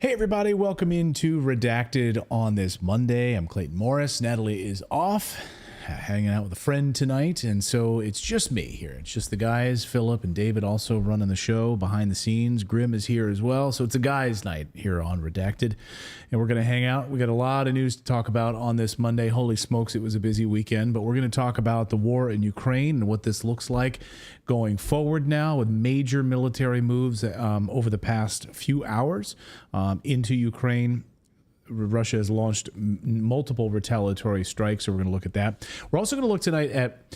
Hey everybody, welcome into Redacted on this Monday. I'm Clayton Morris. Natalie is off, hanging out with a friend tonight, and so it's just me here. It's just the guys, Philip and David also running the show behind the scenes. Grim is here as well, so it's a guys' night here on Redacted, and we're going to hang out. We got a lot of news to talk about on this Monday. Holy smokes, it was a busy weekend, but we're going to talk about the war in Ukraine and what this looks like going forward now with major military moves over the past few hours into Ukraine. Russia has launched multiple retaliatory strikes, so we're going to look at that. We're also going to look tonight at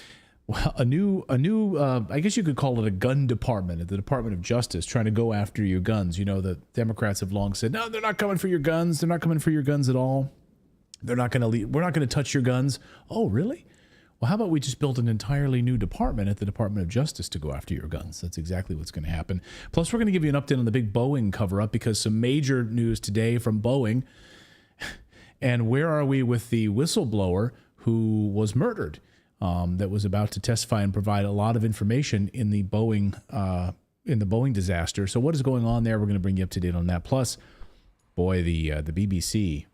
a new I guess you could call it a gun department at the Department of Justice trying to go after your guns. You know, the Democrats have long said, no, they're not coming for your guns. They're not coming for your guns at all. They're not going to we're not going to touch your guns. Oh, really? Well, how about we just build an entirely new department at the Department of Justice to go after your guns? That's exactly what's going to happen. Plus, we're going to give you an update on the big Boeing cover-up because some major news today from Boeing. And where are we with the whistleblower who was murdered that was about to testify and provide a lot of information in the Boeing disaster? So what is going on there? We're going to bring you up to date on that. Plus, boy, the BBC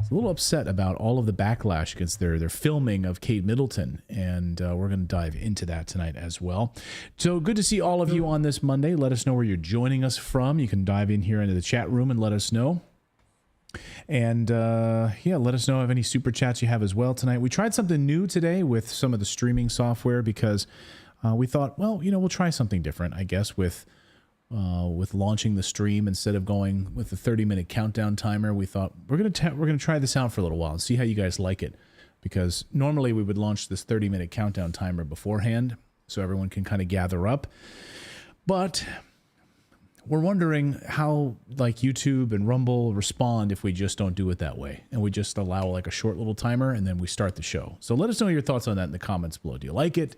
is a little upset about all of the backlash against their filming of Kate Middleton, and we're going to dive into that tonight as well. So good to see all of you on this Monday. Let us know where you're joining us from. You can dive in here into the chat room and let us know. And yeah, let us know of any super chats you have as well tonight. We tried something new today with some of the streaming software because we thought, well, you know, we'll try something different, I guess, with launching the stream instead of going with the 30-minute countdown timer. We thought we're gonna try this out for a little while and see how you guys like it, because normally we would launch this 30-minute countdown timer beforehand so everyone can kind of gather up, but we're wondering how like YouTube and Rumble respond if we just don't do it that way and we just allow like a short little timer and then we start the show. So let us know your thoughts on that in the comments below. Do you like it?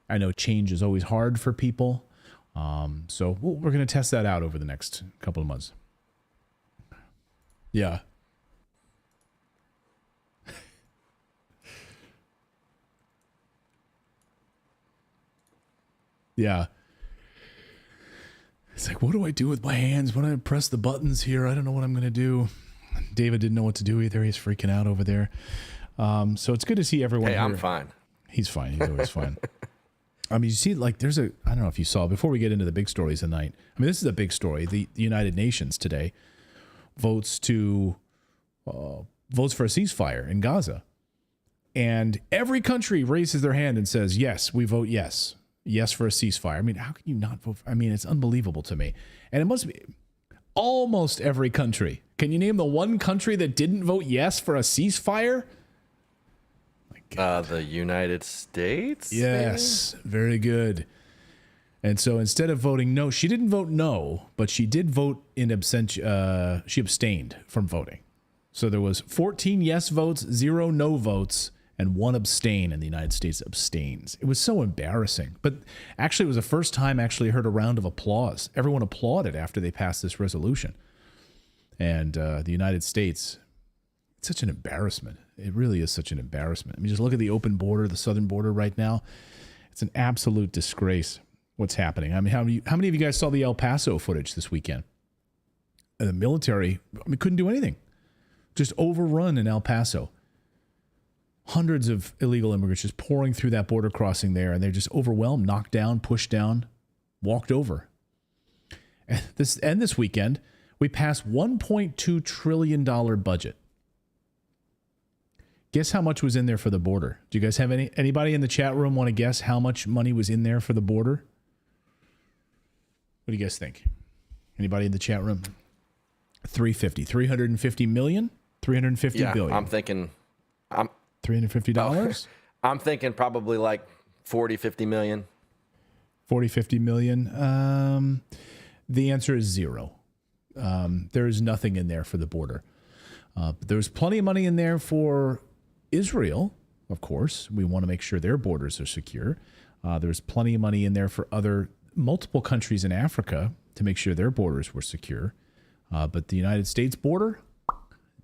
I know change is always hard for people. So we're going to test that out over the next couple of months. Yeah. Yeah. It's like, what do I do with my hands when I press the buttons here? I don't know what I'm going to do. David didn't know what to do either. He's freaking out over there. So it's good to see everyone here. I'm fine. He's fine. He's always fine. I mean, you see, like, I don't know if you saw, before we get into the big stories tonight, I mean, this is a big story. The United Nations today votes for a ceasefire in Gaza. And every country raises their hand and says, yes, we vote yes. Yes for a ceasefire. I mean, how can you not vote? I mean, it's unbelievable to me. And it must be almost every country. Can you name the one country that didn't vote yes for a ceasefire? The United States? Yes, very good. And so instead of voting no, she didn't vote no, but she did vote in abstention. She abstained from voting. So there was 14 yes votes, 0 no votes, and 1 abstain, and the United States abstains. It was so embarrassing. But actually, it was the first time I actually heard a round of applause. Everyone applauded after they passed this resolution. And the United States, it's such an embarrassment. It really is such an embarrassment. I mean, just look at the open border, the southern border right now. It's an absolute disgrace what's happening. I mean, how many of you guys saw the El Paso footage this weekend? The military, I mean, couldn't do anything. Just overrun in El Paso. Hundreds of illegal immigrants just pouring through that border crossing there, and they're just overwhelmed, knocked down, pushed down, walked over. And this weekend, we passed $1.2 trillion budget. Guess how much was in there for the border? Do you guys have anybody in the chat room want to guess how much money was in there for the border? What do you guys think? Anybody in the chat room? 350 million? 350 billion. I'm thinking $350? I'm thinking probably like 50 million. 50 million. The answer is 0. There is nothing in there for the border. There's plenty of money in there for Israel, of course. We want to make sure their borders are secure. There's plenty of money in there for multiple countries in Africa to make sure their borders were secure. But the United States border,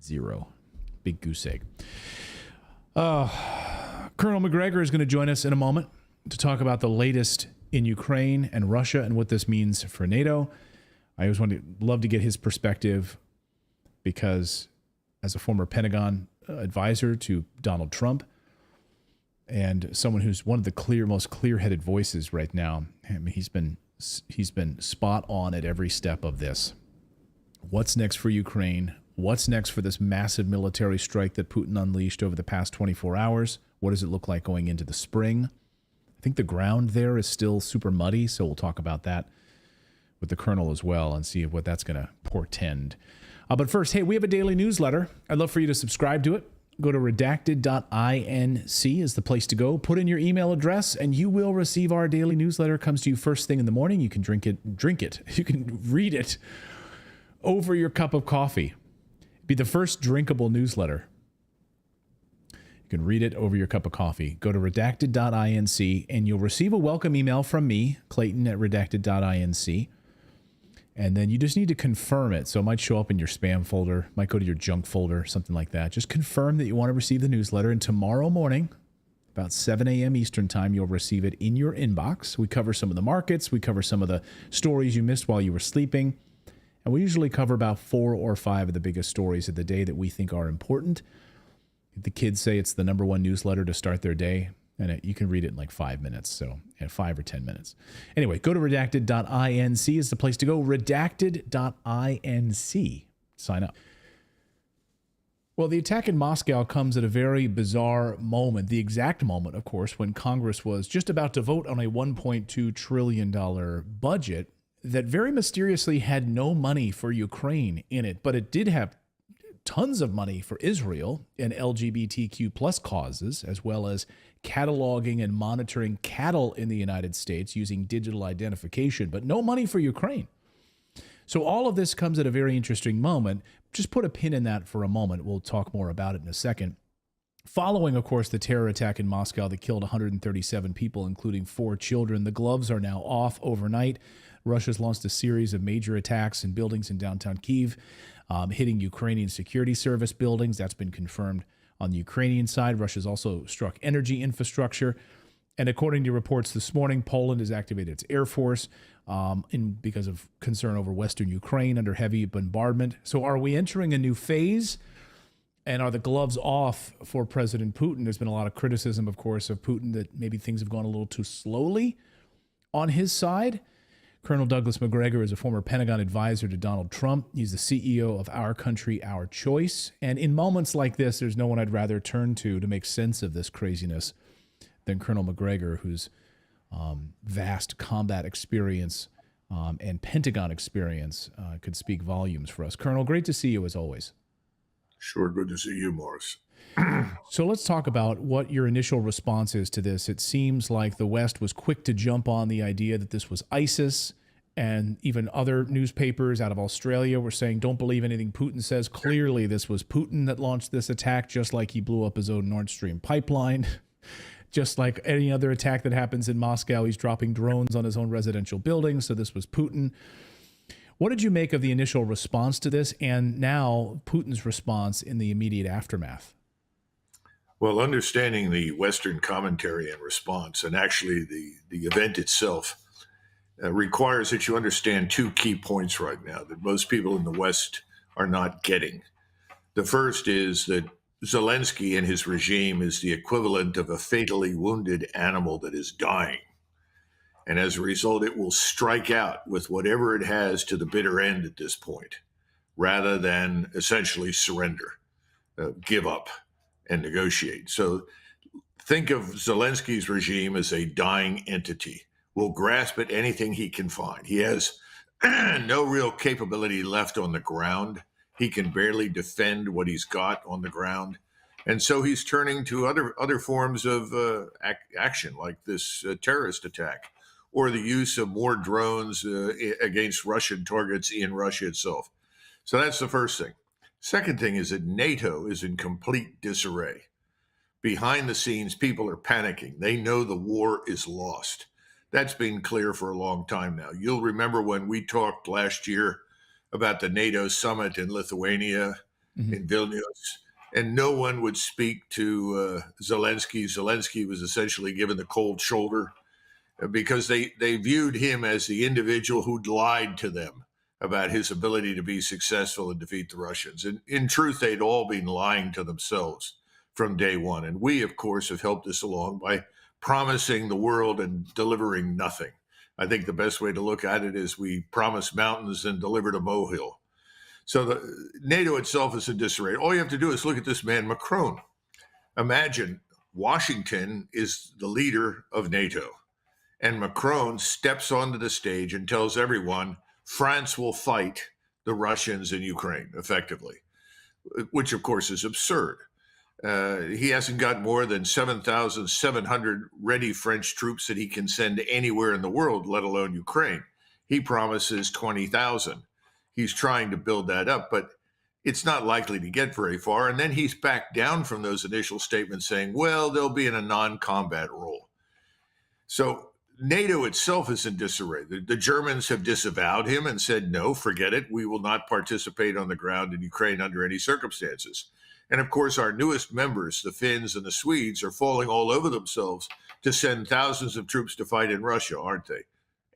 0. Big goose egg. Colonel McGregor is going to join us in a moment to talk about the latest in Ukraine and Russia and what this means for NATO. I always love to get his perspective because as a former Pentagon advisor to Donald Trump and someone who's one of the most clear-headed voices right now, I mean, he's been spot on at every step of this. What's next for Ukraine? What's next for this massive military strike that Putin unleashed over the past 24 hours? What does it look like going into the spring? I think the ground there is still super muddy, so we'll talk about that with the Colonel as well and see what that's going to portend. But first, hey, we have a daily newsletter. I'd love for you to subscribe to it. Go to redacted.inc is the place to go. Put in your email address, and you will receive our daily newsletter. It comes to you first thing in the morning. You can drink it. You can read it over your cup of coffee. It'd be the first drinkable newsletter. You can read it over your cup of coffee. Go to redacted.inc, and you'll receive a welcome email from me, Clayton at redacted.inc. And then you just need to confirm it. So it might show up in your spam folder, might go to your junk folder, something like that. Just confirm that you want to receive the newsletter. And tomorrow morning, about 7 a.m. Eastern time, you'll receive it in your inbox. We cover some of the markets. We cover some of the stories you missed while you were sleeping. And we usually cover about 4 or 5 of the biggest stories of the day that we think are important. The kids say it's the number one newsletter to start their day. And you can read it in like 5 minutes, so 5 or 10 minutes. Anyway, go to redacted.inc is the place to go. Redacted.inc. Sign up. Well, the attack in Moscow comes at a very bizarre moment, the exact moment, of course, when Congress was just about to vote on a $1.2 trillion budget that very mysteriously had no money for Ukraine in it, but it did have tons of money for Israel and LGBTQ plus causes, as well as cataloging and monitoring cattle in the United States using digital identification, but no money for Ukraine. So all of this comes at a very interesting moment. Just put a pin in that for a moment. We'll talk more about it in a second. Following, of course, the terror attack in Moscow that killed 137 people, including 4 children, the gloves are now off overnight. Russia's launched a series of major attacks in buildings in downtown Kyiv, hitting Ukrainian security service buildings. That's been confirmed on the Ukrainian side. Russia's also struck energy infrastructure. And according to reports this morning, Poland has activated its air force because of concern over Western Ukraine under heavy bombardment. So are we entering a new phase? And are the gloves off for President Putin? There's been a lot of criticism, of course, of Putin that maybe things have gone a little too slowly on his side. Colonel Douglas Macgregor is a former Pentagon advisor to Donald Trump. He's the CEO of Our Country, Our Choice. And in moments like this, there's no one I'd rather turn to make sense of this craziness than Colonel Macgregor, whose vast combat experience and Pentagon experience could speak volumes for us. Colonel, great to see you as always. Sure, good to see you, Morris. So let's talk about what your initial response is to this. It seems like the West was quick to jump on the idea that this was ISIS, and even other newspapers out of Australia were saying, don't believe anything Putin says. Clearly, this was Putin that launched this attack, just like he blew up his own Nord Stream pipeline. Just like any other attack that happens in Moscow, he's dropping drones on his own residential buildings. So this was Putin. What did you make of the initial response to this, and now Putin's response in the immediate aftermath? Well, understanding the Western commentary and response, and actually the event itself, requires that you understand 2 key points right now that most people in the West are not getting. The first is that Zelensky and his regime is the equivalent of a fatally wounded animal that is dying. And as a result, it will strike out with whatever it has to the bitter end at this point, rather than essentially surrender, give up, and negotiate. So think of Zelensky's regime as a dying entity. Will grasp at anything he can find. He has no real capability left on the ground. He can barely defend what he's got on the ground. And so he's turning to other forms of action, like this terrorist attack, or the use of more drones against Russian targets in Russia itself. So that's the first thing. Second thing is that NATO is in complete disarray. Behind the scenes, people are panicking. They know the war is lost. That's been clear for a long time now. You'll remember when we talked last year about the NATO summit in Lithuania, in Vilnius, and no one would speak to Zelensky. Zelensky was essentially given the cold shoulder because they viewed him as the individual who'd lied to them about his ability to be successful and defeat the Russians. And in truth, they'd all been lying to themselves from day one. And we, of course, have helped this along by promising the world and delivering nothing. I think the best way to look at it is we promised mountains and delivered a molehill. So the NATO itself is in disarray. All you have to do is look at this man, Macron. Imagine Washington is the leader of NATO, and Macron steps onto the stage and tells everyone France will fight the Russians in Ukraine effectively, which of course is absurd. He hasn't got more than 7,700 ready French troops that he can send anywhere in the world, let alone Ukraine. He promises 20,000. He's trying to build that up, but it's not likely to get very far. And then he's backed down from those initial statements saying, well, they'll be in a non-combat role. So NATO itself is in disarray. The Germans have disavowed him and said, no, forget it. We will not participate on the ground in Ukraine under any circumstances. And of course, our newest members, the Finns and the Swedes, are falling all over themselves to send thousands of troops to fight in Russia, aren't they?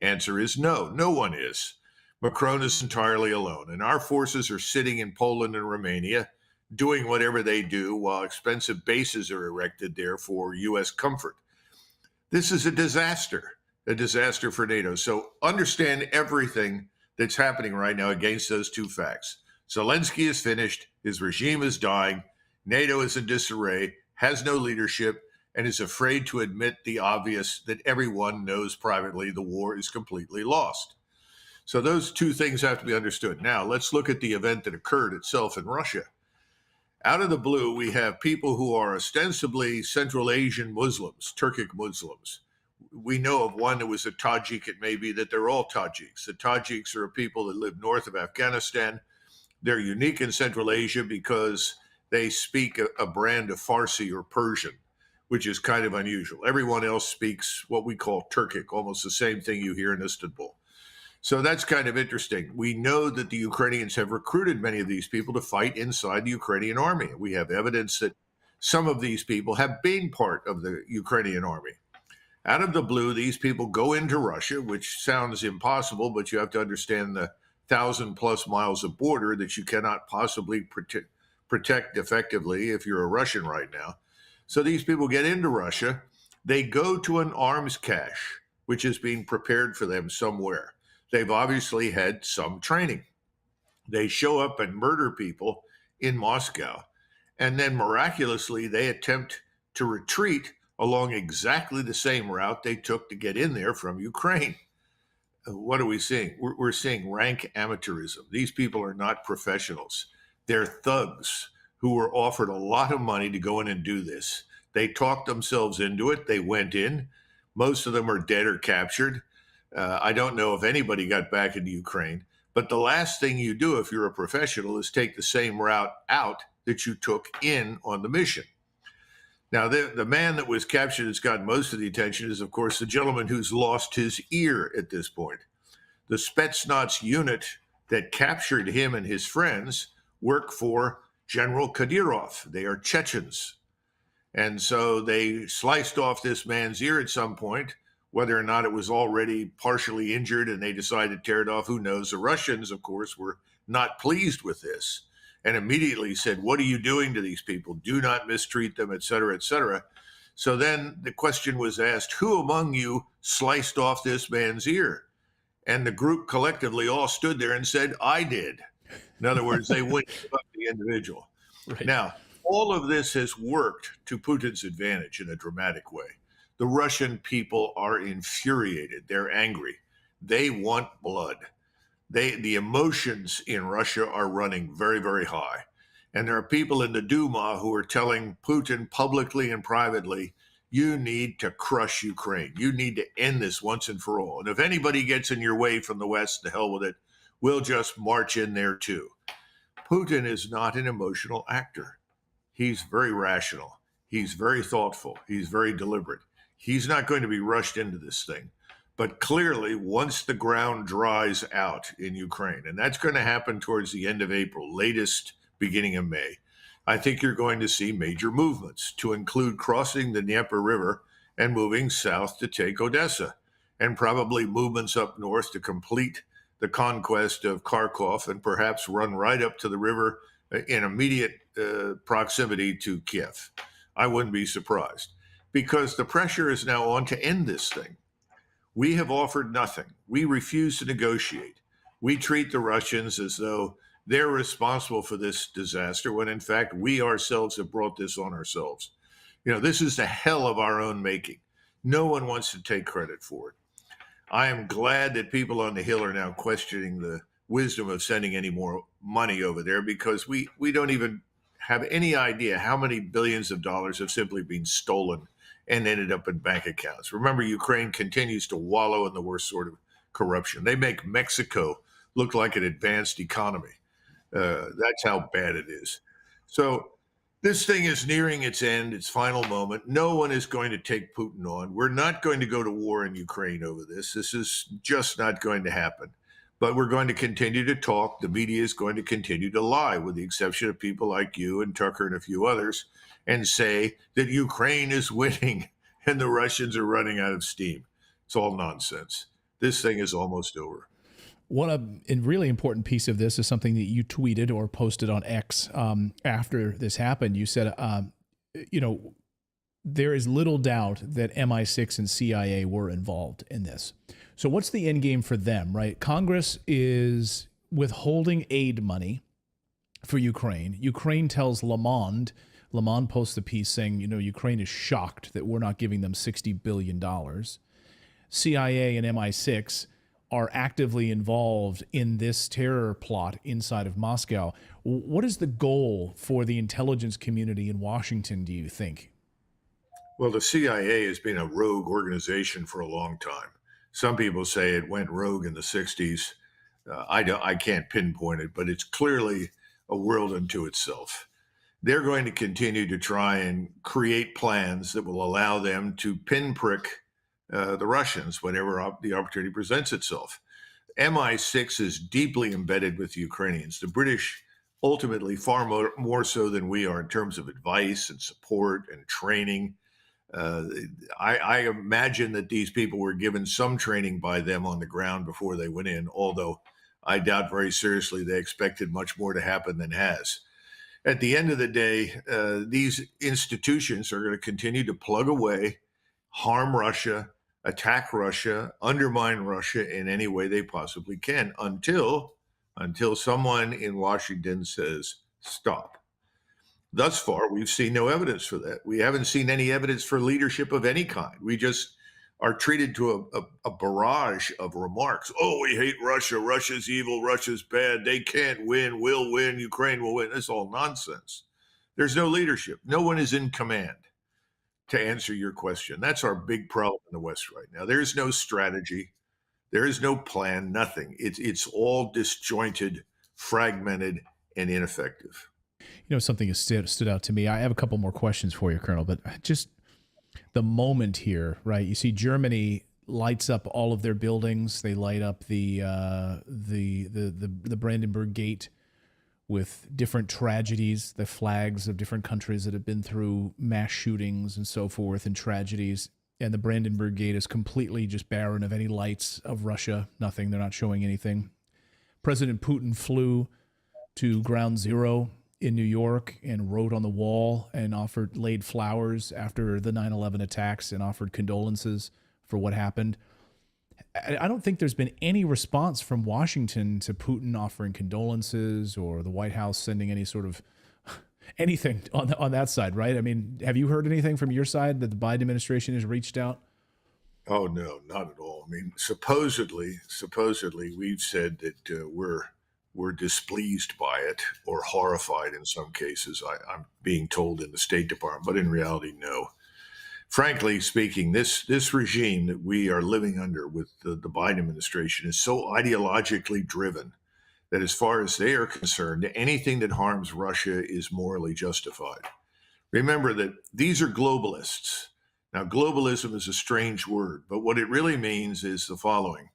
Answer is no, no one is. Macron is entirely alone, and our forces are sitting in Poland and Romania doing whatever they do while expensive bases are erected there for U.S. comfort. This is a disaster for NATO. So understand everything that's happening right now against those two facts. Zelensky is finished, his regime is dying, NATO is in disarray, has no leadership, and is afraid to admit the obvious that everyone knows privately the war is completely lost. So those two things have to be understood. Now, let's look at the event that occurred itself in Russia. Out of the blue, we have people who are ostensibly Central Asian Muslims, Turkic Muslims. We know of one that was a Tajik. It may be that they're all Tajiks. The Tajiks are a people that live north of Afghanistan. They're unique in Central Asia because they speak a brand of Farsi or Persian, which is kind of unusual. Everyone else speaks what we call Turkic, almost the same thing you hear in Istanbul. So that's kind of interesting. We know that the Ukrainians have recruited many of these people to fight inside the Ukrainian army. We have evidence that some of these people have been part of the Ukrainian army. Out of the blue, these people go into Russia, which sounds impossible, but you have to understand the 1,000+ miles of border that you cannot possibly protect effectively if you're a Russian right now. So these people get into Russia. They go to an arms cache, which is being prepared for them somewhere. They've obviously had some training. They show up and murder people in Moscow, and then miraculously they attempt to retreat along exactly the same route they took to get in there from Ukraine. What are we seeing? We're seeing rank amateurism. These people are not professionals. They're thugs who were offered a lot of money to go in and do this. They talked themselves into it. They went in. Most of them are dead or captured. I don't know if anybody got back into Ukraine, but the last thing you do if you're a professional is take the same route out that you took in on the mission. Now, the man that was captured that's got most of the attention is, of course, the gentleman who's lost his ear at this point. The Spetsnaz unit that captured him and his friends work for General Kadyrov. They are Chechens. And so they sliced off this man's ear at some point. Whether or not it was already partially injured and they decided to tear it off, who knows? The Russians, of course, were not pleased with this and immediately said, what are you doing to these people? Do not mistreat them, et cetera, et cetera. So then the question was asked, who among you sliced off this man's ear? And the group collectively all stood there and said, I did. In other words, they wouldn't give up the individual. Right. Now, all of this has worked to Putin's advantage in a dramatic way. The Russian people are infuriated. They're angry. They want blood. The emotions in Russia are running very, very high. And there are people in the Duma who are telling Putin publicly and privately, you need to crush Ukraine. You need to end this once and for all. And if anybody gets in your way from the West, the hell with it. We'll just march in there too. Putin is not an emotional actor. He's very rational. He's very thoughtful. He's very deliberate. He's not going to be rushed into this thing. But clearly, once the ground dries out in Ukraine, and that's going to happen towards the end of April, latest beginning of May, I think you're going to see major movements to include crossing the Dnieper River and moving south to take Odesa, and probably movements up north to complete the conquest of Kharkov and perhaps run right up to the river in immediate proximity to Kiev. I wouldn't be surprised, because the pressure is now on to end this thing. We have offered nothing. We refuse to negotiate. We treat the Russians as though they're responsible for this disaster, when in fact we ourselves have brought this on ourselves. This is the hell of our own making. No one wants to take credit for it. I am glad that people on the Hill are now questioning the wisdom of sending any more money over there, because we don't even have any idea how many billions of dollars have simply been stolen and ended up in bank accounts. Remember, Ukraine continues to wallow in the worst sort of corruption. They make Mexico look like an advanced economy. That's how bad it is. So this thing is nearing its end, its final moment. No one is going to take Putin on. We're not going to go to war in Ukraine over this. This is just not going to happen. But we're going to continue to talk. The media is going to continue to lie, with the exception of people like you and Tucker and a few others, and say that Ukraine is winning and the Russians are running out of steam. It's all nonsense. This thing is almost over. One really important piece of this is something that you tweeted or posted on X after this happened. You said, there is little doubt that MI6 and CIA were involved in this. So what's the end game for them, right? Congress is withholding aid money for Ukraine. Ukraine tells Le Monde posts the piece saying, Ukraine is shocked that we're not giving them $60 billion. CIA and MI6 are actively involved in this terror plot inside of Moscow. What is the goal for the intelligence community in Washington, do you think? Well, the CIA has been a rogue organization for a long time. Some people say it went rogue in the 60s. I can't pinpoint it, but it's clearly a world unto itself. They're going to continue to try and create plans that will allow them to pinprick the Russians whenever the opportunity presents itself. MI6 is deeply embedded with the Ukrainians. The British, ultimately, far more so than we are in terms of advice and support and training. I imagine that these people were given some training by them on the ground before they went in, although I doubt very seriously they expected much more to happen than has. At the end of the day, these institutions are going to continue to plug away, harm Russia, attack Russia, undermine Russia in any way they possibly can, until someone in Washington says stop. Thus far, we've seen no evidence for that. We haven't seen any evidence for leadership of any kind. We just are treated to a barrage of remarks. Oh, we hate Russia. Russia's evil. Russia's bad. They can't win. We'll win. Ukraine will win. It's all nonsense. There's no leadership. No one is in command, to answer your question. That's our big problem in the West right now. There is no strategy. There is no plan, nothing. It's all disjointed, fragmented, and ineffective. Something has stood out to me. I have a couple more questions for you, Colonel, but just the moment here, right? You see Germany lights up all of their buildings. They light up the Brandenburg Gate with different tragedies, the flags of different countries that have been through mass shootings and so forth and tragedies. And the Brandenburg Gate is completely just barren of any lights of Russia, nothing. They're not showing anything. President Putin flew to Ground Zero in New York and wrote on the wall and laid flowers after the 9/11 attacks and offered condolences for what happened. I don't think there's been any response from Washington to Putin offering condolences or the White House sending any sort of anything on that side, right? I mean, have you heard anything from your side that the Biden administration has reached out? Oh, no, not at all. I mean, supposedly we've said that we're displeased by it, or horrified in some cases. I'm being told in the State Department, but in reality, no. Frankly speaking, this regime that we are living under with the Biden administration is so ideologically driven that, as far as they are concerned, anything that harms Russia is morally justified. Remember that these are globalists. Now, globalism is a strange word, but what it really means is the following.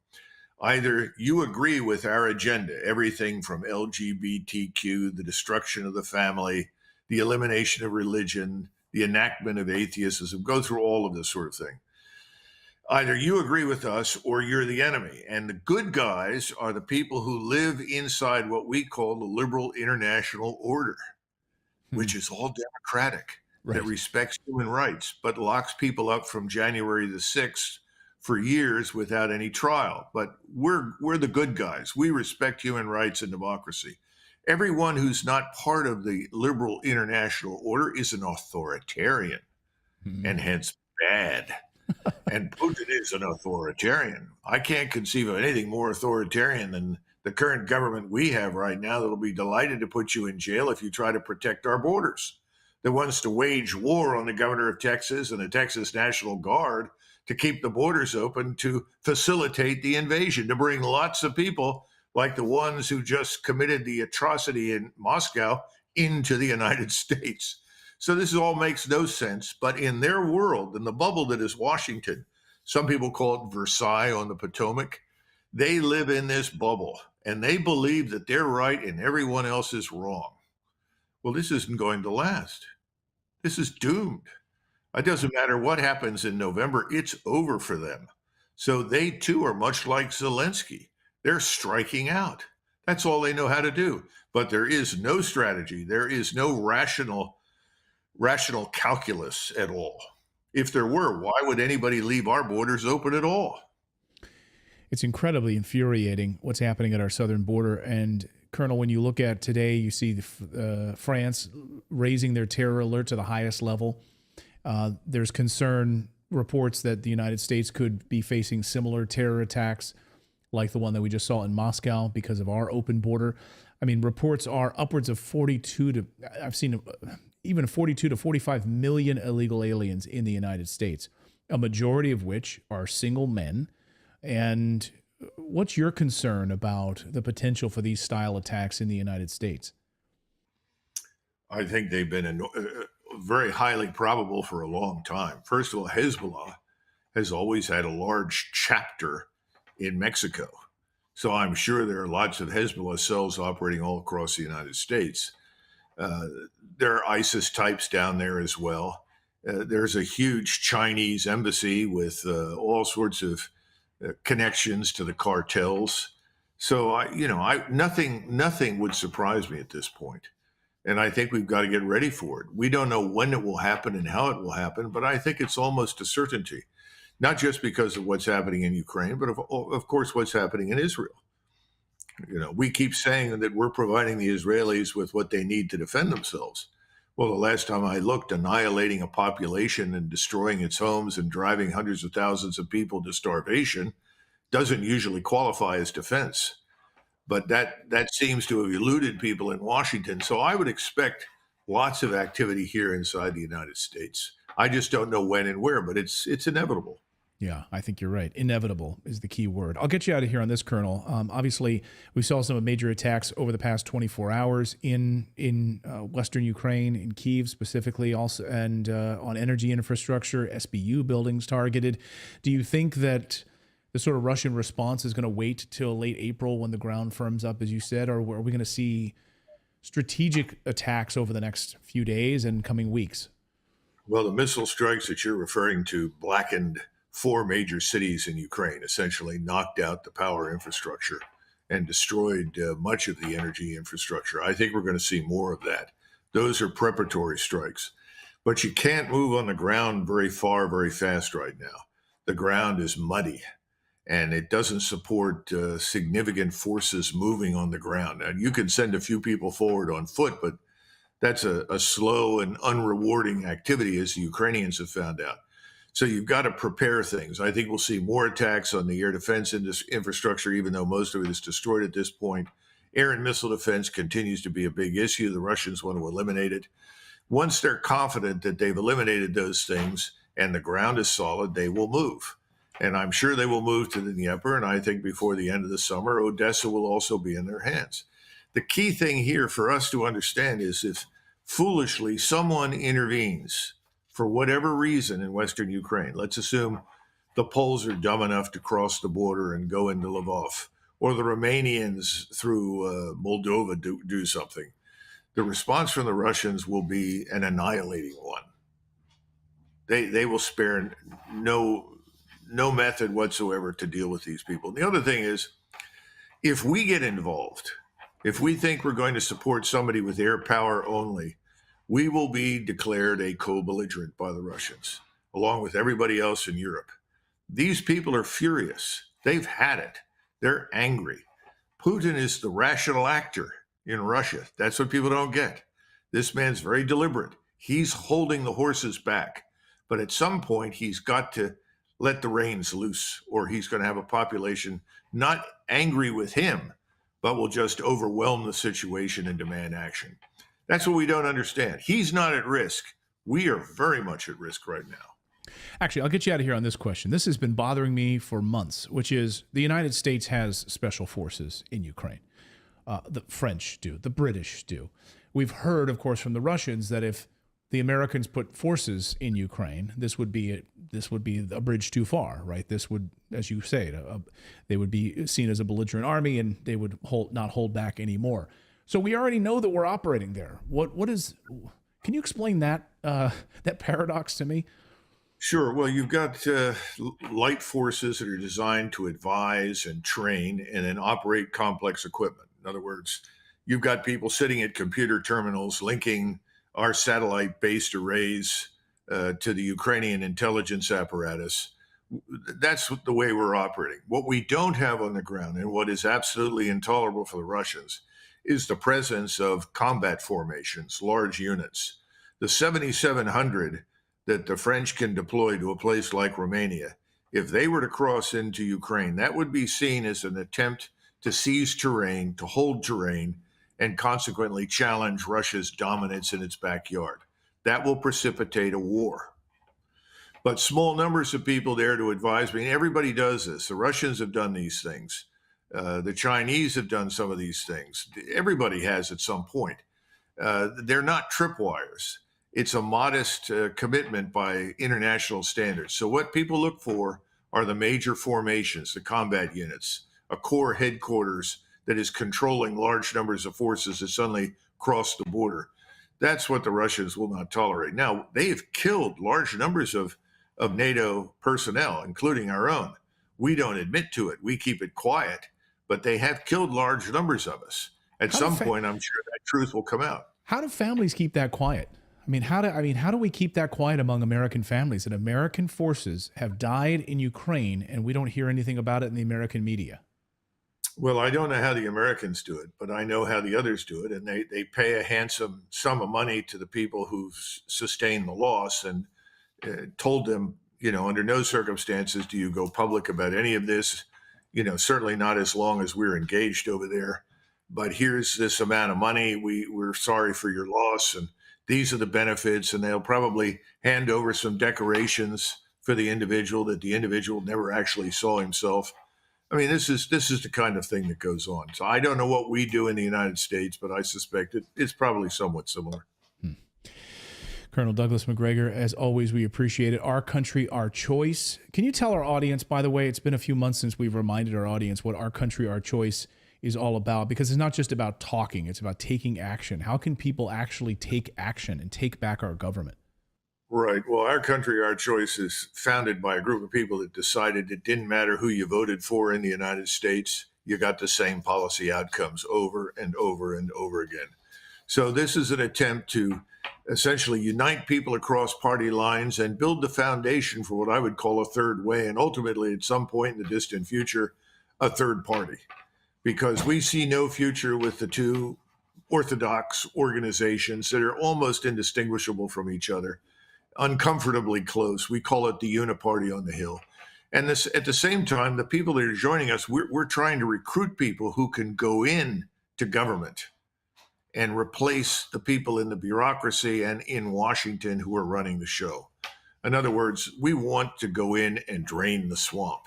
Either you agree with our agenda, everything from LGBTQ, the destruction of the family, the elimination of religion, the enactment of atheism, go through all of this sort of thing. Either you agree with us or you're the enemy. And the good guys are the people who live inside what we call the liberal international order, which is all democratic, that Right. respects human rights, but locks people up from January the 6th for years without any trial. But we're the good guys. We respect human rights and democracy. Everyone who's not part of the liberal international order is an authoritarian and hence bad. And Putin is an authoritarian. I can't conceive of anything more authoritarian than the current government we have right now that'll be delighted to put you in jail if you try to protect our borders. That wants to wage war on the governor of Texas and the Texas National Guard to keep the borders open to facilitate the invasion, to bring lots of people like the ones who just committed the atrocity in Moscow into the United States. So this all makes no sense. But in their world, in the bubble that is Washington, some people call it Versailles on the Potomac, they live in this bubble and they believe that they're right and everyone else is wrong. Well, this isn't going to last. This is doomed. It doesn't matter what happens in November, it's over for them. So they too are much like Zelensky. They're striking out. That's all they know how to do. But there is no strategy. There is no rational calculus at all. If there were, why would anybody leave our borders open at all? It's incredibly infuriating what's happening at our southern border. And Colonel, when you look at today, you see France raising their terror alert to the highest level. There's concern reports that the United States could be facing similar terror attacks like the one that we just saw in Moscow because of our open border. I mean, reports are upwards of 42 to, I've seen even 42 to 45 million illegal aliens in the United States, a majority of which are single men. And what's your concern about the potential for these style attacks in the United States? I think they've been very highly probable for a long time. First of all, Hezbollah has always had a large chapter in Mexico. So I'm sure there are lots of Hezbollah cells operating all across the United States. There are ISIS types down there as well. There's a huge Chinese embassy with all sorts of connections to the cartels. So nothing would surprise me at this point. And I think we've got to get ready for it. We don't know when it will happen and how it will happen, but I think it's almost a certainty, not just because of what's happening in Ukraine, but of course what's happening in Israel. We keep saying that we're providing the Israelis with what they need to defend themselves. Well, the last time I looked, annihilating a population and destroying its homes and driving hundreds of thousands of people to starvation doesn't usually qualify as defense. But that seems to have eluded people in Washington. So I would expect lots of activity here inside the United States. I just don't know when and where, but it's inevitable. Yeah, I think you're right. Inevitable is the key word. I'll get you out of here on this, Colonel. Obviously, we saw some major attacks over the past 24 hours in Western Ukraine, in Kyiv specifically, also, and on energy infrastructure, SBU buildings targeted. Do you think that the sort of Russian response is going to wait till late April when the ground firms up, as you said, or are we going to see strategic attacks over the next few days and coming weeks? Well, the missile strikes that you're referring to blackened 4 major cities in Ukraine, essentially knocked out the power infrastructure and destroyed much of the energy infrastructure. I think we're going to see more of that. Those are preparatory strikes. But you can't move on the ground very far, very fast right now. The ground is muddy, and it doesn't support significant forces moving on the ground. Now, you can send a few people forward on foot, but that's a slow and unrewarding activity, as the Ukrainians have found out. So you've got to prepare things. I think we'll see more attacks on the air defense infrastructure, even though most of it is destroyed at this point. Air and missile defense continues to be a big issue. The Russians want to eliminate it. Once they're confident that they've eliminated those things and the ground is solid, they will move. And I'm sure they will move to the Dnieper. And I think before the end of the summer, Odesa will also be in their hands. The key thing here for us to understand is if foolishly someone intervenes for whatever reason in Western Ukraine, let's assume the Poles are dumb enough to cross the border and go into Lvov, or the Romanians through Moldova do something, the response from the Russians will be an annihilating one. They will spare no no method whatsoever to deal with these people. The other thing is, if we get involved, if we think we're going to support somebody with air power only, we will be declared a co-belligerent by the Russians, along with everybody else in Europe. These people are furious. They've had it. They're angry. Putin is the rational actor in Russia. That's what people don't get. This man's very deliberate. He's holding the horses back. But at some point, he's got to let the reins loose, or he's going to have a population not angry with him, but will just overwhelm the situation and demand action. That's what we don't understand. He's not at risk. We are very much at risk right now. Actually, I'll get you out of here on this question. This has been bothering me for months, which is the United States has special forces in Ukraine. The French do. The British do. We've heard, of course, from the Russians that if the Americans put forces in Ukraine, this would be a bridge too far, right? This would, as you say, they would be seen as a belligerent army, and they would not hold back anymore. So we already know that we're operating there. What is? Can you explain that that paradox to me? Sure. Well, you've got light forces that are designed to advise and train and then operate complex equipment. In other words, you've got people sitting at computer terminals linking our satellite-based arrays to the Ukrainian intelligence apparatus. That's the way we're operating. What we don't have on the ground, and what is absolutely intolerable for the Russians, is the presence of combat formations, large units. The 7,700 that the French can deploy to a place like Romania, if they were to cross into Ukraine, that would be seen as an attempt to seize terrain, to hold terrain, and consequently challenge Russia's dominance in its backyard. That will precipitate a war. But small numbers of people there to advise me, and everybody does this. The Russians have done these things. The Chinese have done some of these things. Everybody has at some point. They're not tripwires. It's a modest commitment by international standards. So what people look for are the major formations, the combat units, a core headquarters that is controlling large numbers of forces that suddenly cross the border. That's what the Russians will not tolerate. Now, they have killed large numbers of NATO personnel, including our own. We don't admit to it. We keep it quiet, but they have killed large numbers of us. At some point, I'm sure that truth will come out. How do families keep that quiet? How do we keep that quiet among American families that American forces have died in Ukraine and we don't hear anything about it in the American media? Well, I don't know how the Americans do it, but I know how the others do it. And they pay a handsome sum of money to the people who've sustained the loss and told them, under no circumstances do you go public about any of this, certainly not as long as we're engaged over there. But here's this amount of money. We're sorry for your loss. And these are the benefits. And they'll probably hand over some decorations for the individual that the individual never actually saw himself. I mean, this is the kind of thing that goes on. So I don't know what we do in the United States, but I suspect it's probably somewhat similar. Colonel Douglas Macgregor, as always, we appreciate it. Our country, our choice. Can you tell our audience, by the way, it's been a few months since we've reminded our audience what our country, our choice is all about, because it's not just about talking, it's about taking action. How can people actually take action and take back our government? Right. Well, our country, our choice is founded by a group of people that decided it didn't matter who you voted for in the United States. You got the same policy outcomes over and over and over again. So this is an attempt to essentially unite people across party lines and build the foundation for what I would call a third way, and ultimately at some point in the distant future, a third party. Because we see no future with the two orthodox organizations that are almost indistinguishable from each other, uncomfortably close. We call it the Uniparty on the Hill. And this, at the same time, the people that are joining us, we're trying to recruit people who can go in to government and replace the people in the bureaucracy and in Washington who are running the show. In other words, we want to go in and drain the swamp,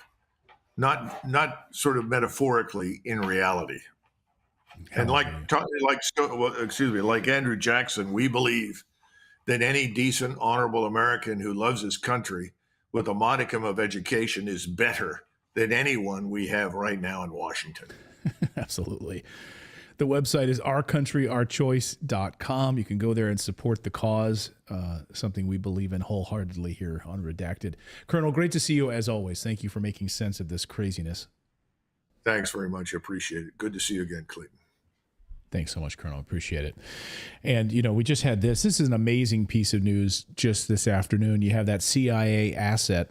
not sort of metaphorically, in reality. And like Andrew Jackson, we believe that any decent, honorable American who loves his country with a modicum of education is better than anyone we have right now in Washington. Absolutely. The website is ourcountryourchoice.com. You can go there and support the cause, something we believe in wholeheartedly here on Redacted. Colonel, great to see you as always. Thank you for making sense of this craziness. Thanks very much. I appreciate it. Good to see you again, Clayton. Thanks so much, Colonel. Appreciate it. And, we just had this. This is an amazing piece of news just this afternoon. You have that CIA asset,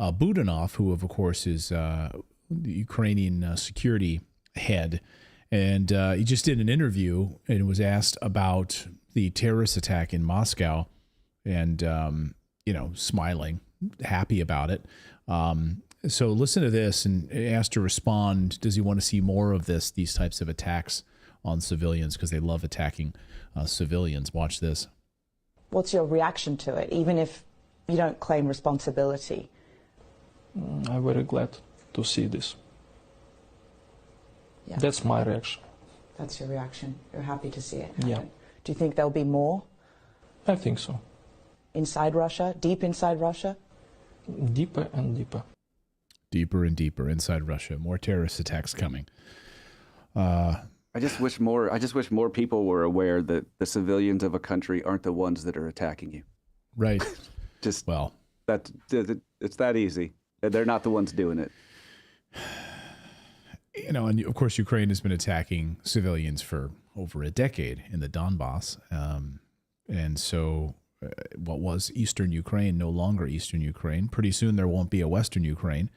Budanov, who, of course, is the Ukrainian security head. And he just did an interview and was asked about the terrorist attack in Moscow and, smiling, happy about it. So listen to this and asked to respond. Does he want to see more of these types of attacks on civilians, because they love attacking civilians? Watch this. What's your reaction to it, even if you don't claim responsibility? I'm very glad to see this. Yeah. That's my reaction. That's your reaction. You're happy to see it happen. Yeah. Do you think there'll be more? I think so. Inside Russia? Deep inside Russia? Deeper and deeper. Deeper and deeper inside Russia. More terrorist attacks coming. I just wish more people were aware that the civilians of a country aren't the ones that are attacking you. Right. It's that easy. They're not the ones doing it. And of course, Ukraine has been attacking civilians for over a decade in the Donbass. And so what was Eastern Ukraine, no longer Eastern Ukraine. Pretty soon there won't be a Western Ukraine.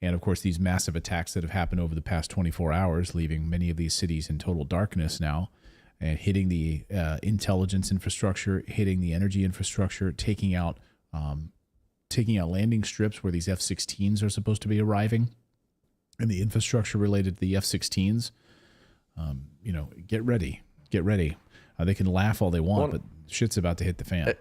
And of course, these massive attacks that have happened over the past 24 hours, leaving many of these cities in total darkness now, and hitting the intelligence infrastructure, hitting the energy infrastructure, taking out landing strips where these F-16s are supposed to be arriving, and the infrastructure related to the F-16s. Get ready. They can laugh all they want, but shit's about to hit the fan.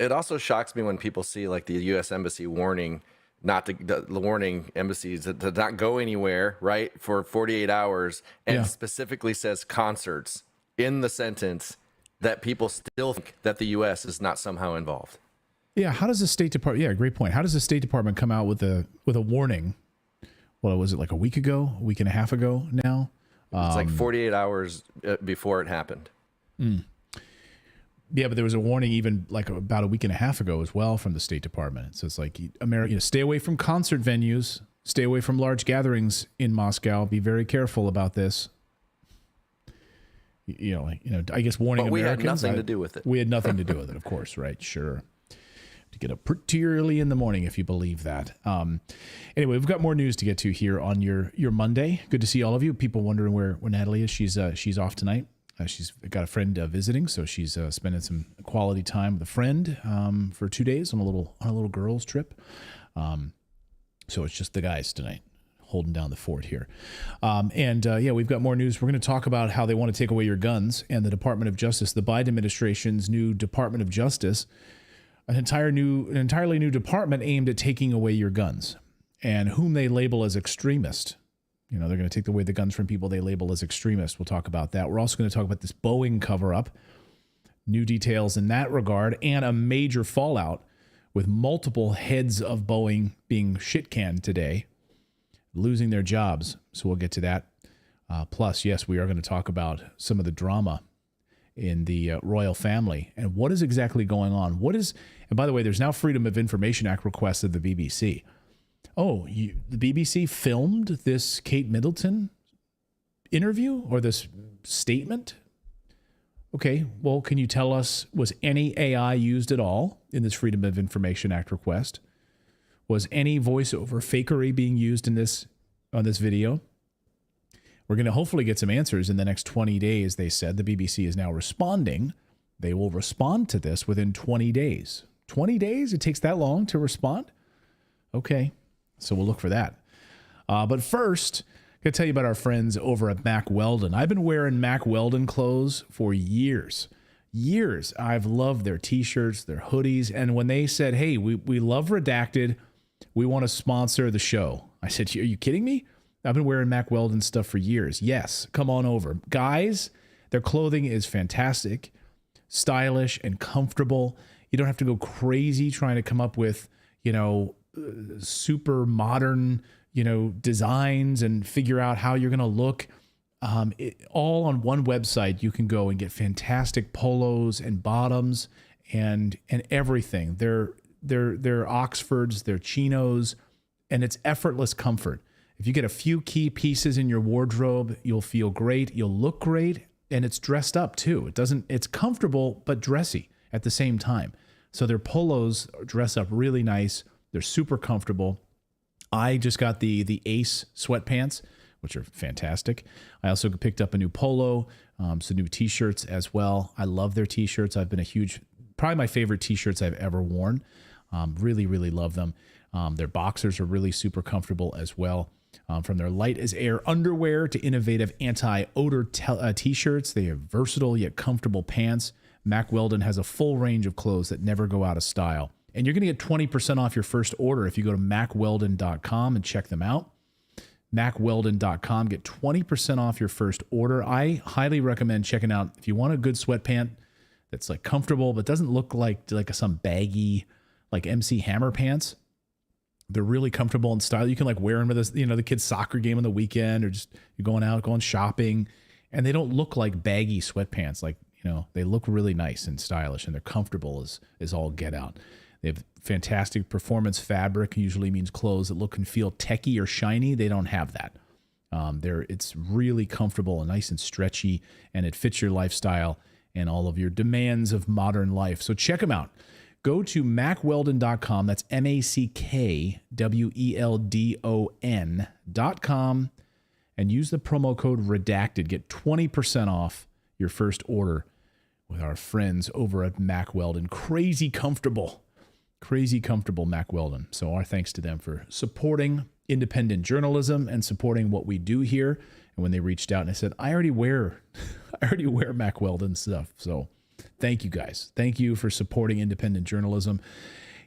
It also shocks me when people see like the U.S. Embassy warning embassies to not go anywhere, right, for 48 hours, and specifically says concerts in the sentence, that people still think that the U.S. is not somehow involved. Yeah, how does the State Department? Yeah, great point. How does the State Department come out with a warning? Well, was it like a week and a half ago now? It's like 48 hours before it happened. Yeah, but there was a warning even like about a week and a half ago as well from the State Department. So it's like, America, stay away from concert venues, stay away from large gatherings in Moscow. Be very careful about this. I guess warning Americans. We had nothing to do with it. We had nothing to do with it, of course, right? Sure. To get up pretty early in the morning, if you believe that. Anyway, we've got more news to get to here on your Monday. Good to see all of you. People wondering where Natalie is. She's off tonight. She's got a friend visiting, so she's spending some quality time with a friend for 2 days on a little girls trip. So it's just the guys tonight holding down the fort here. We've got more news. We're going to talk about how they want to take away your guns and the Department of Justice, the Biden administration's new Department of Justice, an entirely new department aimed at taking away your guns, and whom they label as extremist. They're going to take away the guns from people they label as extremists. We'll talk about that. We're also going to talk about this Boeing cover-up, new details in that regard, and a major fallout with multiple heads of Boeing being shit-canned today, losing their jobs. So we'll get to that. Plus, yes, we are going to talk about some of the drama in the royal family and what is exactly going on. And by the way, there's now Freedom of Information Act requests of the BBC. Oh, the BBC filmed this Kate Middleton interview or this statement? Okay, well, can you tell us, was any AI used at all in this Freedom of Information Act request? Was any voiceover fakery being used on this video? We're going to hopefully get some answers in the next 20 days, they said. The BBC is now responding. They will respond to this within 20 days. 20 days? It takes that long to respond? Okay. So we'll look for that. But first, I'm going to tell you about our friends over at Mack Weldon. I've been wearing Mack Weldon clothes for years. I've loved their T-shirts, their hoodies. And when they said, hey, we love Redacted, we want to sponsor the show, I said, are you kidding me? I've been wearing Mack Weldon stuff for years. Yes, come on over. Guys, their clothing is fantastic, stylish, and comfortable. You don't have to go crazy trying to come up with, super modern, designs and figure out how you're going to look. all on one website. You can go and get fantastic polos and bottoms and everything. They're Oxfords, they're chinos, and it's effortless comfort. If you get a few key pieces in your wardrobe, you'll feel great, you'll look great, and it's dressed up too. It's comfortable but dressy at the same time. So their polos dress up really nice. They're super comfortable. I just got the Ace sweatpants, which are fantastic. I also picked up a new polo, some new t-shirts as well. I love their t-shirts. I've been probably my favorite t-shirts I've ever worn. Really, really love them. Their boxers are really super comfortable as well. From their light as air underwear to innovative anti-odor t-shirts, they have versatile yet comfortable pants. Mack Weldon has a full range of clothes that never go out of style. And you're going to get 20% off your first order if you go to MackWeldon.com and check them out. MackWeldon.com. Get 20% off your first order. I highly recommend checking out, if you want a good sweatpant that's like comfortable but doesn't look like some baggy like MC Hammer pants. They're really comfortable in style. You can like wear them with the kid's soccer game on the weekend, or just you're going out, going shopping, and they don't look like baggy sweatpants. Like, they look really nice and stylish, and they're comfortable as all get out. They have fantastic performance fabric. Usually means clothes that look and feel techy or shiny. They don't have that. It's really comfortable and nice and stretchy, and it fits your lifestyle and all of your demands of modern life. So check them out. Go to MackWeldon.com. That's MackWeldon.com, and use the promo code Redacted. Get 20% off your first order with our friends over at Mack Weldon. Crazy comfortable Mack Weldon. So our thanks to them for supporting independent journalism and supporting what we do here. And when they reached out and I said, I already wear Mack Weldon stuff. So thank you guys. Thank you for supporting independent journalism.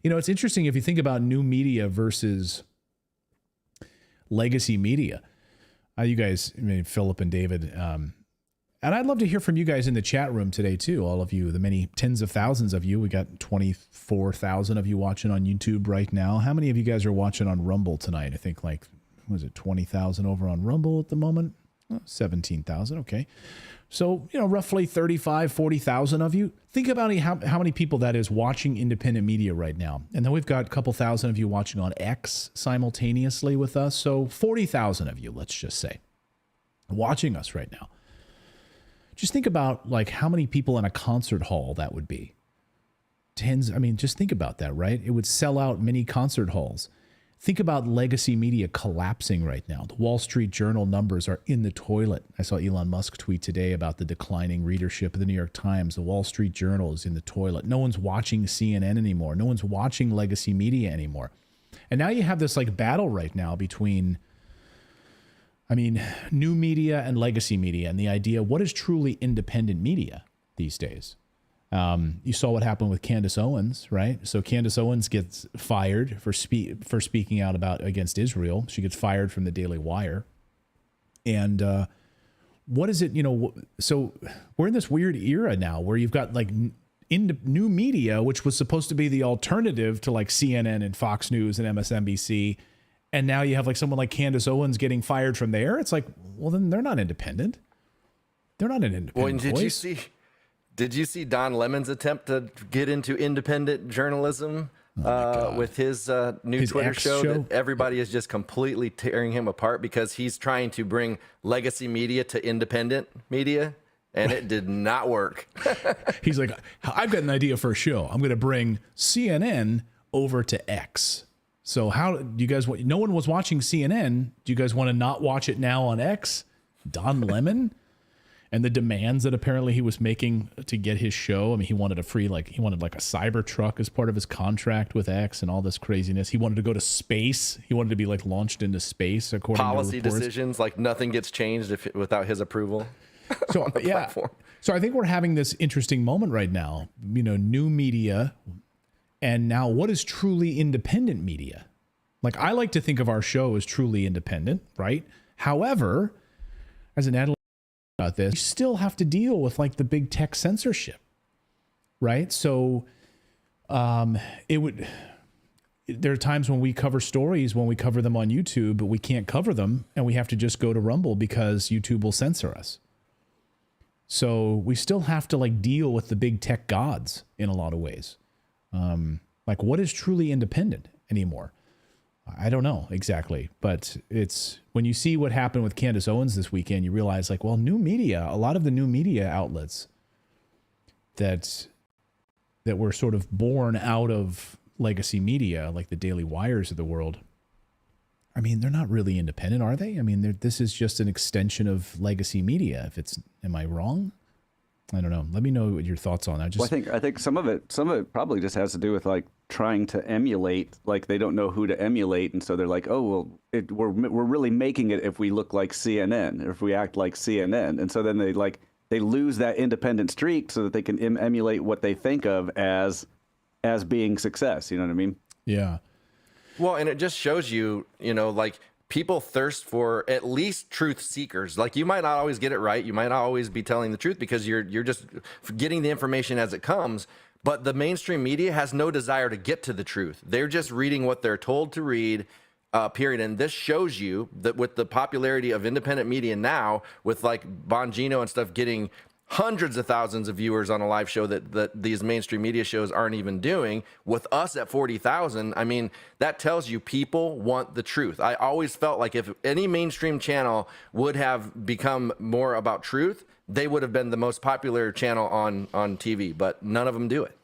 It's interesting if you think about new media versus legacy media. You guys, Philip and David, and I'd love to hear from you guys in the chat room today too. All of you, the many tens of thousands of you. We got 24,000 of you watching on YouTube right now. How many of you guys are watching on Rumble tonight? I think 20,000 over on Rumble at the moment? 17,000. Okay. So, roughly 35, 40,000 of you. Think about how many people that is watching independent media right now. And then we've got a couple thousand of you watching on X simultaneously with us. So 40,000 of you, let's just say, watching us right now. Just think about how many people in a concert hall that would be. Tens. Just think about that, right? It would sell out many concert halls. Think about legacy media collapsing right now. The Wall Street Journal numbers are in the toilet. I saw Elon Musk tweet today about the declining readership of the New York Times. The Wall Street Journal is in the toilet. No one's watching CNN anymore. No one's watching legacy media anymore. And now you have this battle right now between new media and legacy media, and the idea, what is truly independent media these days? You saw what happened with Candace Owens, right? So Candace Owens gets fired for speaking out against Israel. She gets fired from the Daily Wire. And what is it, so we're in this weird era now where you've got new media, which was supposed to be the alternative to CNN and Fox News and MSNBC. And now you have someone like Candace Owens getting fired from there. It's well, then they're not independent. They're not an independent voice. Did you see Don Lemon's attempt to get into independent journalism with his new Twitter show that everybody is just completely tearing him apart because he's trying to bring legacy media to independent media, and it did not work. He's like, I've got an idea for a show. I'm going to bring CNN over to X. So how do you guys want? No one was watching CNN. Do you guys want to not watch it now on X? Don Lemon and the demands that apparently he was making to get his show. He wanted a free, he wanted a Cybertruck as part of his contract with X and all this craziness. He wanted to go to space. He wanted to be launched into space according policy to reports. Decisions, nothing gets changed without his approval. So yeah. Platform. So I think we're having this interesting moment right now. New media. And now what is truly independent media? I like to think of our show as truly independent, right? However, as an analyst about this, you still have to deal with the big tech censorship, right? So it there are times when we cover stories, when we cover them on YouTube, but we can't cover them, and we have to just go to Rumble because YouTube will censor us. So we still have to like deal with the big tech gods in a lot of ways. Like, what is truly independent anymore? I don't know exactly, but it's when you see what happened with Candace Owens this weekend, you realize like, well, new media, a lot of the new media outlets that were sort of born out of legacy media, like the Daily Wires of the world. I mean, they're not really independent, are they? I mean, this is just an extension of legacy media. Am I wrong? I don't know. Let me know what your thoughts on that. Well, I think some of it probably just has to do with like trying to emulate. Like they don't know who to emulate, and so they're like, oh well, we're really making it if we look like CNN or if we act like CNN, and so then they lose that independent streak so that they can emulate what they think of as being success. You know what I mean? Yeah. Well, and it just shows you, like people thirst for at least truth seekers. Like you might not always get it right. You might not always be telling the truth because you're just getting the information as it comes. But the mainstream media has no desire to get to the truth. They're just reading what they're told to read, period. And this shows you that with the popularity of independent media now, with like Bongino and stuff getting hundreds of thousands of viewers on a live show that these mainstream media shows aren't even doing, with us at 40,000, I mean, that tells you people want the truth. I always felt like if any mainstream channel would have become more about truth, they would have been the most popular channel on TV, but none of them do it.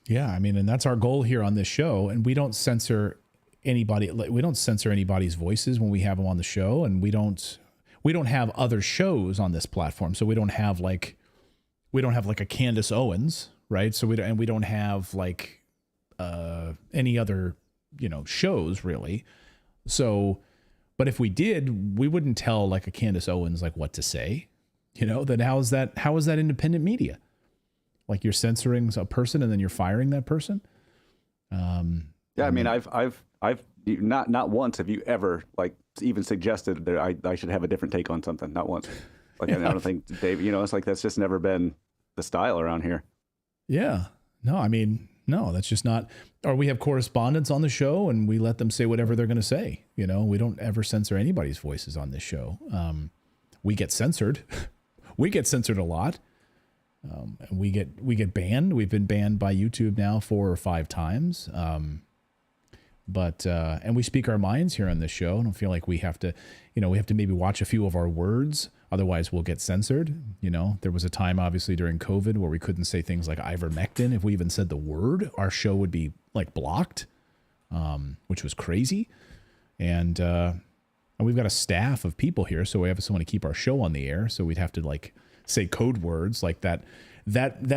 Yeah, I mean, and that's our goal here on this show, and we don't censor anybody. We don't censor anybody's voices when we have them on the show, and we don't have other shows on this platform. So we don't have like a Candace Owens, right? So we don't have like any other, shows really. So, but if we did, we wouldn't tell like a Candace Owens like what to say, then how is that independent media? Like you're censoring a person and then you're firing that person. Yeah. I mean, I've not once have you ever like even suggested that I should have a different take on something. Not once. Like I don't think Dave, it's like that's just never been the style around here. Yeah. No, I mean, no, that's just not. Or we have correspondents on the show and we let them say whatever they're going to say. We don't ever censor anybody's voices on this show. We get censored. We get censored a lot. And we get banned. We've been banned by YouTube now 4 or 5 times. But and we speak our minds here on this show. I don't feel like we have to maybe watch a few of our words. Otherwise we'll get censored. There was a time obviously during COVID where we couldn't say things like ivermectin. If we even said the word, our show would be like blocked, which was crazy. And we've got a staff of people here. So we have someone to keep our show on the air. So we'd have to like say code words like that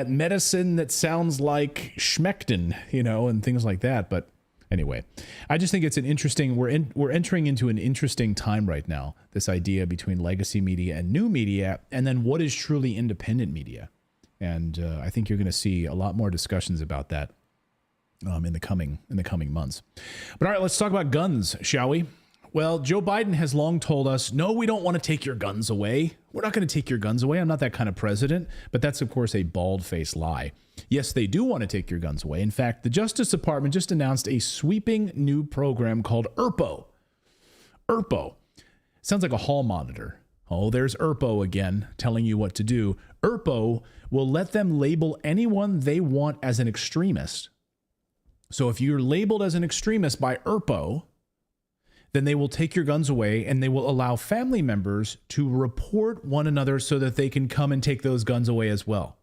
medicine that sounds like schmectin, and things like that. But anyway, I just think it's an interesting, we're entering into an interesting time right now, this idea between legacy media and new media, and then what is truly independent media. And I think you're going to see a lot more discussions about that in the coming months. But all right, let's talk about guns, shall we? Well, Joe Biden has long told us, no, we don't want to take your guns away. We're not going to take your guns away. I'm not that kind of president. But that's, of course, a bald-faced lie. Yes, they do want to take your guns away. In fact, the Justice Department just announced a sweeping new program called ERPO. ERPO. Sounds like a hall monitor. Oh, there's ERPO again, telling you what to do. ERPO will let them label anyone they want as an extremist. So if you're labeled as an extremist by ERPO, then they will take your guns away and they will allow family members to report one another so that they can come and take those guns away as well.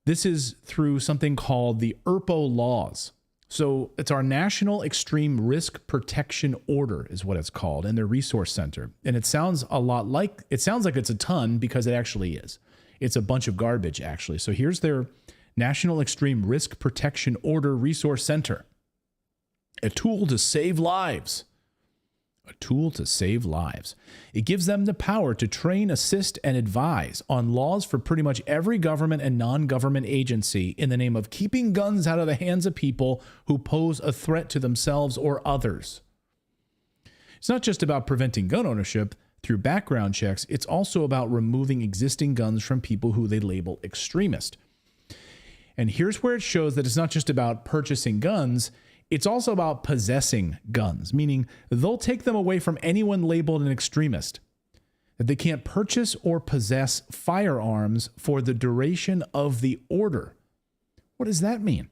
This is through something called the ERPO laws. So it's our National Extreme Risk Protection Order is what it's called, and their resource center. And it sounds like it's a ton because it actually is. It's a bunch of garbage actually. So here's their National Extreme Risk Protection Order Resource Center. A tool to save lives. A tool to save lives. It gives them the power to train, assist, and advise on laws for pretty much every government and non-government agency in the name of keeping guns out of the hands of people who pose a threat to themselves or others. It's not just about preventing gun ownership through background checks. It's also about removing existing guns from people who they label extremist. And here's where it shows that it's not just about purchasing guns. It's also about possessing guns, meaning they'll take them away from anyone labeled an extremist. That they can't purchase or possess firearms for the duration of the order. What does that mean?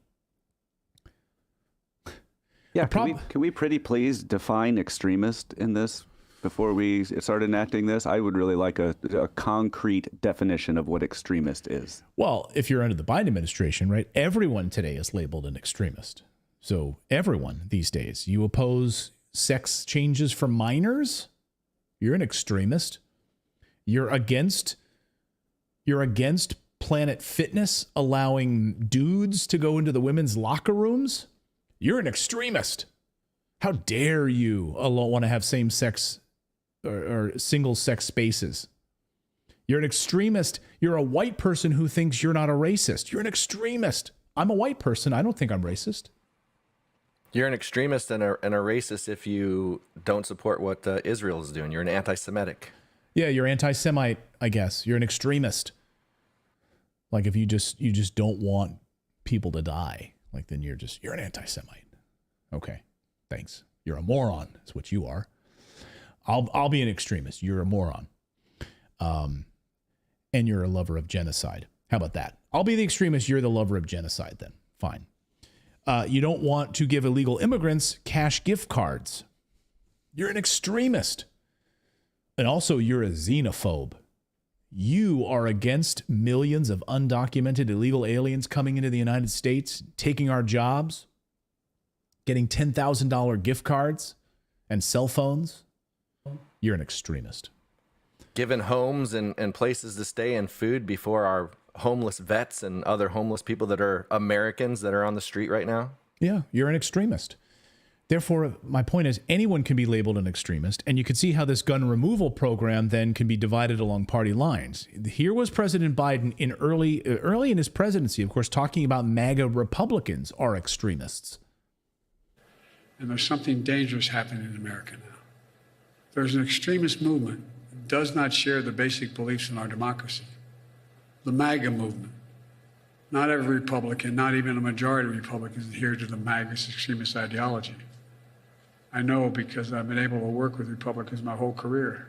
Yeah, can we pretty please define extremist in this before we start enacting this? I would really like a concrete definition of what extremist is. Well, if you're under the Biden administration, right, everyone today is labeled an extremist. So everyone these days, you oppose sex changes for minors, you're an extremist. You're against Planet Fitness allowing dudes to go into the women's locker rooms, you're an extremist. How dare you want to have same-sex or single-sex spaces? You're an extremist. You're a white person who thinks you're not a racist. You're an extremist. I'm a white person. I don't think I'm racist. You're an extremist and a racist if you don't support what Israel is doing. You're an anti-Semitic. Yeah, you're anti-Semite, I guess. You're an extremist. Like if you just don't want people to die, like then you're an anti-Semite. Okay, thanks. You're a moron. That's what you are. I'll be an extremist. You're a moron. And you're a lover of genocide. How about that? I'll be the extremist. You're the lover of genocide then. Fine. You don't want to give illegal immigrants cash gift cards. You're an extremist. And also, you're a xenophobe. You are against millions of undocumented illegal aliens coming into the United States, taking our jobs, getting $10,000 gift cards and cell phones. You're an extremist. Giving homes and places to stay and food before our homeless vets and other homeless people that are Americans that are on the street right now. Yeah, you're an extremist. Therefore, my point is anyone can be labeled an extremist, and you can see how this gun removal program then can be divided along party lines. Here was President Biden in early in his presidency, of course, talking about MAGA Republicans are extremists. And there's something dangerous happening in America now. There's an extremist movement that does not share the basic beliefs in our democracy. The MAGA movement. Not every Republican, not even a majority of Republicans adhere to the MAGA extremist ideology. I know because I've been able to work with Republicans my whole career.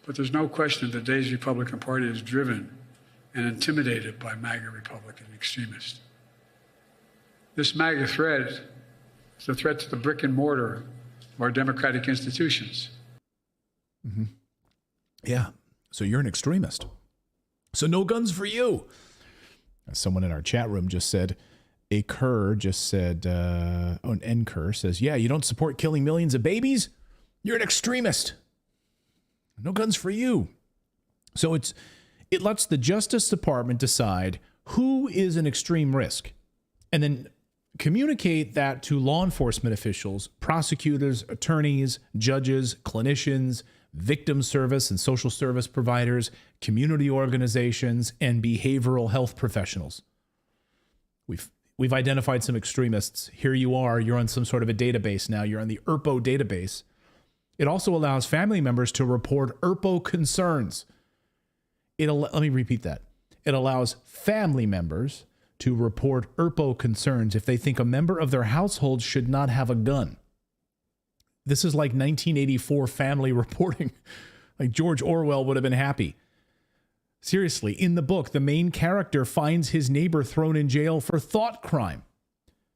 But there's no question that today's Republican Party is driven and intimidated by MAGA Republican extremists. This MAGA threat is a threat to the brick and mortar of our democratic institutions. Mm-hmm. Yeah, so you're an extremist. So no guns for you. Someone in our chat room just said, an NCur says, yeah, you don't support killing millions of babies? You're an extremist. No guns for you. So it lets the Justice Department decide who is an extreme risk and then communicate that to law enforcement officials, prosecutors, attorneys, judges, clinicians, victim service and social service providers, community organizations, and behavioral health professionals. We've identified some extremists. Here you are. You're on some sort of a database now. You're on the ERPO database. It also allows family members to report ERPO concerns. Let me repeat that. It allows family members to report ERPO concerns if they think a member of their household should not have a gun. This is like 1984 family reporting. Like George Orwell would have been happy. Seriously, in the book, the main character finds his neighbor thrown in jail for thought crime,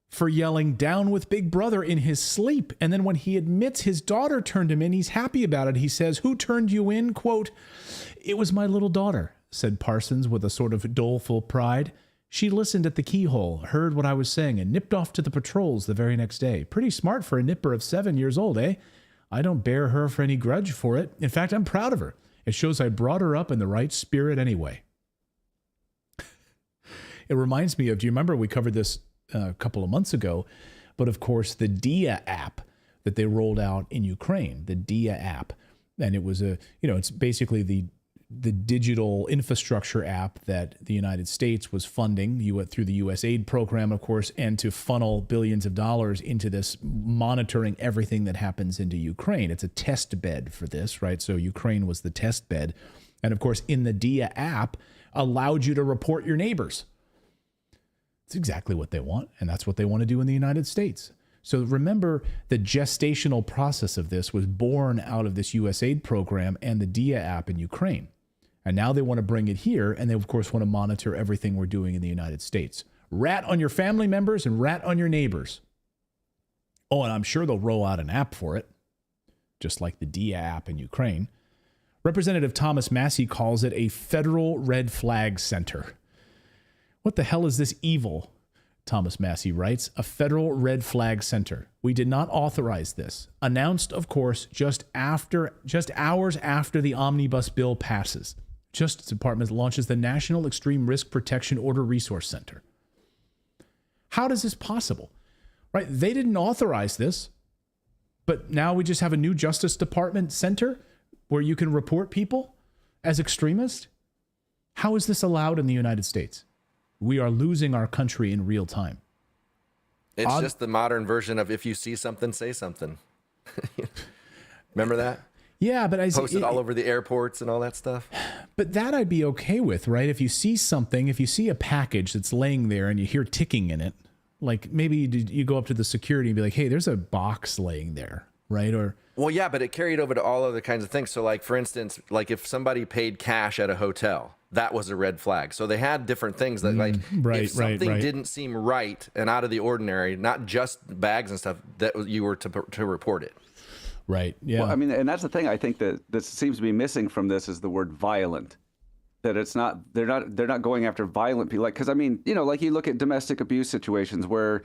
for yelling down with Big Brother in his sleep. And then when he admits his daughter turned him in, he's happy about it. He says, "Who turned you in?" Quote, "It was my little daughter," said Parsons with a sort of doleful pride. "She listened at the keyhole, heard what I was saying, and nipped off to the patrols the very next day. Pretty smart for a nipper of 7 years old, eh? I don't bear her for any grudge for it. In fact, I'm proud of her. It shows I brought her up in the right spirit anyway." It reminds me of, do you remember we covered this a couple of months ago? But of course, the DIA app that they rolled out in Ukraine, the DIA app. And it was it's basically the digital infrastructure app that the United States was funding through the U.S. aid program, of course, and to funnel billions of dollars into this, monitoring everything that happens into Ukraine. It's a test bed for this, right? So Ukraine was the test bed. And of course, in the DIA app, allowed you to report your neighbors. It's exactly what they want, and that's what they want to do in the United States. So remember, the gestational process of this was born out of this USAID program and the DIA app in Ukraine. And now they want to bring it here, and they, of course, want to monitor everything we're doing in the United States. Rat on your family members and rat on your neighbors. Oh, and I'm sure they'll roll out an app for it, just like the DIA app in Ukraine. Representative Thomas Massie calls it a federal red flag center. What the hell is this evil? Thomas Massie writes, a federal red flag center. We did not authorize this. Announced, of course, just hours after the omnibus bill passes. Justice Department launches the National Extreme Risk Protection Order Resource Center. How is this possible? Right? They didn't authorize this, but now we just have a new Justice Department center where you can report people as extremists? How is this allowed in the United States? We are losing our country in real time. It's just the modern version of if you see something, say something. Remember that? Yeah, but I posted all over the airports and all that stuff. But that I'd be okay with, right? If you see something, if you see a package that's laying there and you hear ticking in it, like maybe you go up to the security and be like, hey, there's a box laying there, right? Or well, yeah, but it carried over to all other kinds of things. So like, for instance, like if somebody paid cash at a hotel, that was a red flag. So they had different things that like, if something didn't seem right and out of the ordinary, not just bags and stuff, that you were to report it. Right. Yeah. Well, I mean, and that's the thing I think that seems to be missing from this is the word violent. That it's not, they're not going after violent people. Like, because I mean, you know, like you look at domestic abuse situations where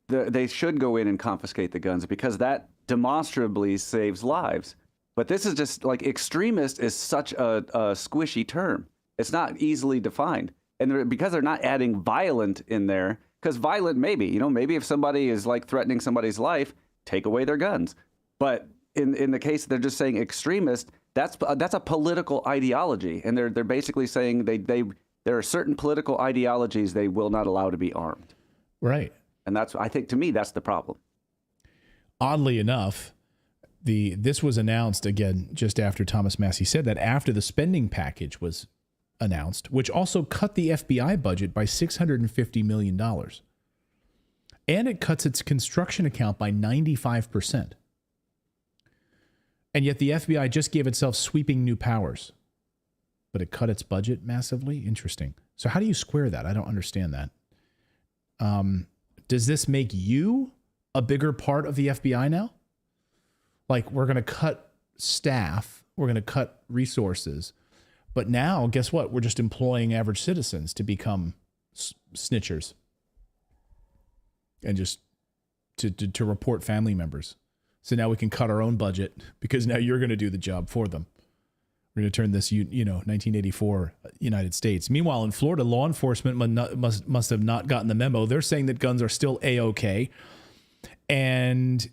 they should go in and confiscate the guns because that demonstrably saves lives. But this is just like extremist is such a squishy term. It's not easily defined. And because they're not adding violent in there, because violent maybe if somebody is like threatening somebody's life, take away their guns. But in the case they're just saying extremist, that's a political ideology. And they're basically saying there are certain political ideologies they will not allow to be armed. Right. And that's, I think to me, that's the problem. Oddly enough, this was announced again just after Thomas Massie said that after the spending package was announced, which also cut the FBI budget by $650 million. And it cuts its construction account by 95%. And yet the FBI just gave itself sweeping new powers. But it cut its budget massively? Interesting. So how do you square that? I don't understand that. Does this make you a bigger part of the FBI now? Like, we're going to cut staff, we're going to cut resources, but now, guess what? We're just employing average citizens to become snitchers and just to report family members. So now we can cut our own budget because now you're going to do the job for them. We're going to turn this, 1984 United States. Meanwhile, in Florida, law enforcement must have not gotten the memo. They're saying that guns are still A-OK. And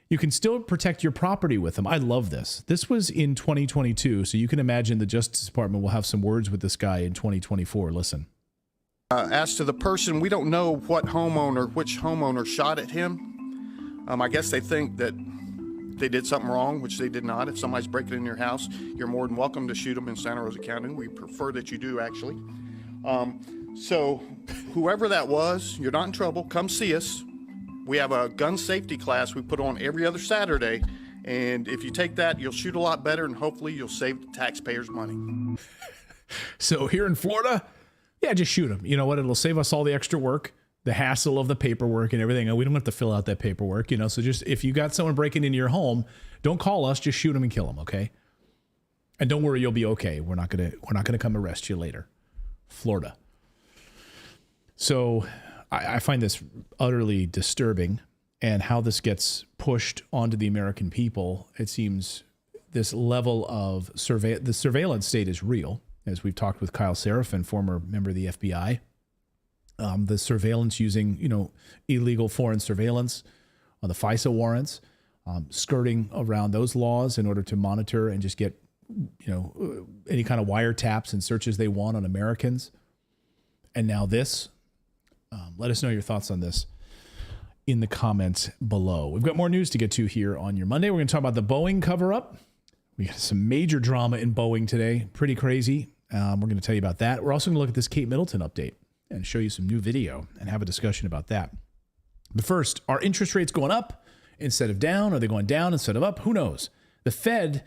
you can still protect your property with them. I love this. This was in 2022, so you can imagine the Justice Department will have some words with this guy in 2024. Listen. As to the person, we don't know which homeowner shot at him. I guess they think that they did something wrong, which they did not. If somebody's breaking in your house, you're more than welcome to shoot them in Santa Rosa County. We prefer that you do, actually. So whoever that was, you're not in trouble. Come see us. We have a gun safety class we put on every other Saturday. And if you take that, you'll shoot a lot better, and hopefully you'll save the taxpayers money. So here in Florida, yeah, just shoot them. You know what? It'll save us all the extra work, the hassle of the paperwork and everything. And we don't have to fill out that paperwork, So just if you got someone breaking into your home, don't call us. Just shoot them and kill them, okay? And don't worry, you'll be okay. We're not gonna come arrest you later. Florida. So I find this utterly disturbing, and how this gets pushed onto the American people. It seems this level of the surveillance state is real, as we've talked with Kyle Seraphin, former member of the FBI. The surveillance using, illegal foreign surveillance on the FISA warrants, skirting around those laws in order to monitor and just get, any kind of wiretaps and searches they want on Americans. And now this. Let us know your thoughts on this in the comments below. We've got more news to get to here on your Monday. We're going to talk about the Boeing cover-up. We got some major drama in Boeing today. Pretty crazy. We're going to tell you about that. We're also going to look at this Kate Middleton update and show you some new video and have a discussion about that. But first, are interest rates going up instead of down? Are they going down instead of up? Who knows? The Fed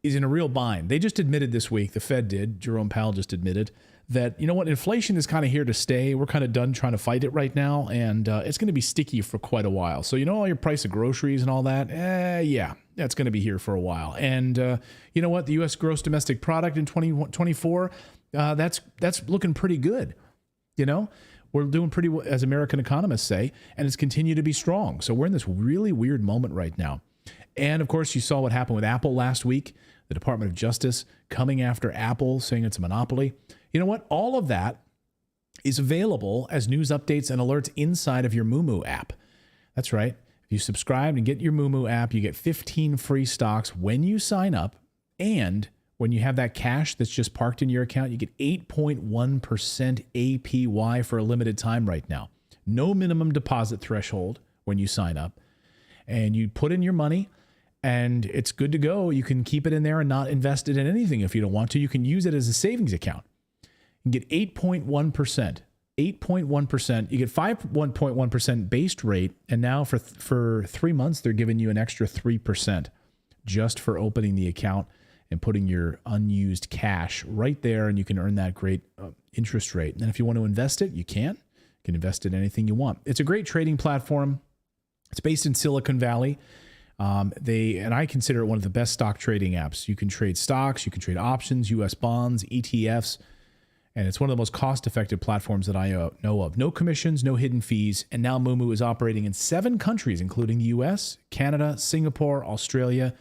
is in a real bind. They just admitted this week, the Fed did, Jerome Powell just admitted, that, you know what, inflation is kind of here to stay. We're kind of done trying to fight it right now, and it's going to be sticky for quite a while. So, you know, all your price of groceries and all that, yeah, that's going to be here for a while. And you know what, the U.S. gross domestic product in 2024, that's looking pretty good. You know, we're doing pretty well, as American economists say, and it's continued to be strong. So we're in this really weird moment right now. And of course, you saw what happened with Apple last week, the Department of Justice coming after Apple, saying it's a monopoly. You know what? All of that is available as news updates and alerts inside of your Moomoo app. That's right. If you subscribe and get your Moomoo app, you get 15 free stocks when you sign up. And when you have that cash that's just parked in your account, you get 8.1% APY for a limited time right now. No minimum deposit threshold when you sign up. And you put in your money, and it's good to go. You can keep it in there and not invest it in anything if you don't want to. You can use it as a savings account. You get 8.1%. 8.1%. You get 1.1% base rate, and now for 3 months, they're giving you an extra 3% just for opening the account and putting your unused cash right there, and you can earn that great interest rate. And if you want to invest it, you can. You can invest in anything you want. It's a great trading platform. It's based in Silicon Valley. And I consider it one of the best stock trading apps. You can trade stocks, you can trade options, U.S. bonds, ETFs, and it's one of the most cost-effective platforms that I know of. No commissions, no hidden fees, and now Moomoo is operating in 7 countries, including the U.S., Canada, Singapore, Australia,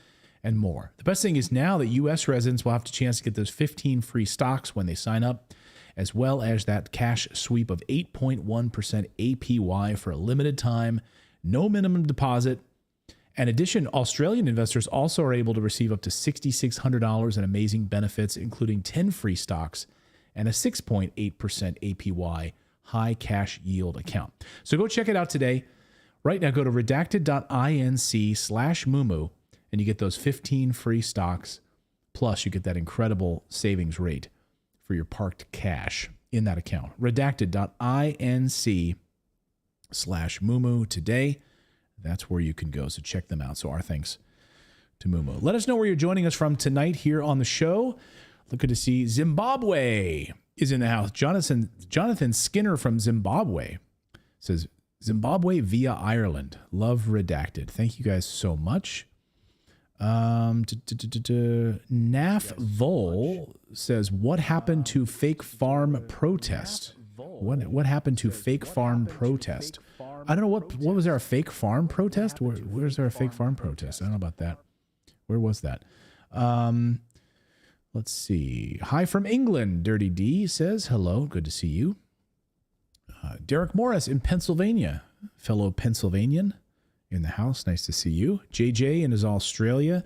and more. The best thing is now that U.S. residents will have the chance to get those 15 free stocks when they sign up, as well as that cash sweep of 8.1% APY for a limited time, no minimum deposit. In addition, Australian investors also are able to receive up to $6,600 in amazing benefits, including 10 free stocks and a 6.8% APY high cash yield account. So go check it out today. Right now, go to redacted.inc/Moomoo, and you get those 15 free stocks. Plus, you get that incredible savings rate for your parked cash in that account. Redacted.inc/Moomoo today. That's where you can go. So check them out. So our thanks to Moomoo. Let us know where you're joining us from tonight here on the show. Looking to see Zimbabwe is in the house. Jonathan Skinner from Zimbabwe says, Zimbabwe via Ireland. Love Redacted. Thank you guys so much. Naf Vol says, what happened to fake farm protest? What happened to fake farm protest? I don't know what was there a fake farm protest? Where's there a fake farm protest? I don't know about that. Where was that? Let's see. Hi from England. Dirty D says hello. Good to see you. Derek Morris in Pennsylvania, fellow Pennsylvanian in the house. Nice to see you. JJ in Australia.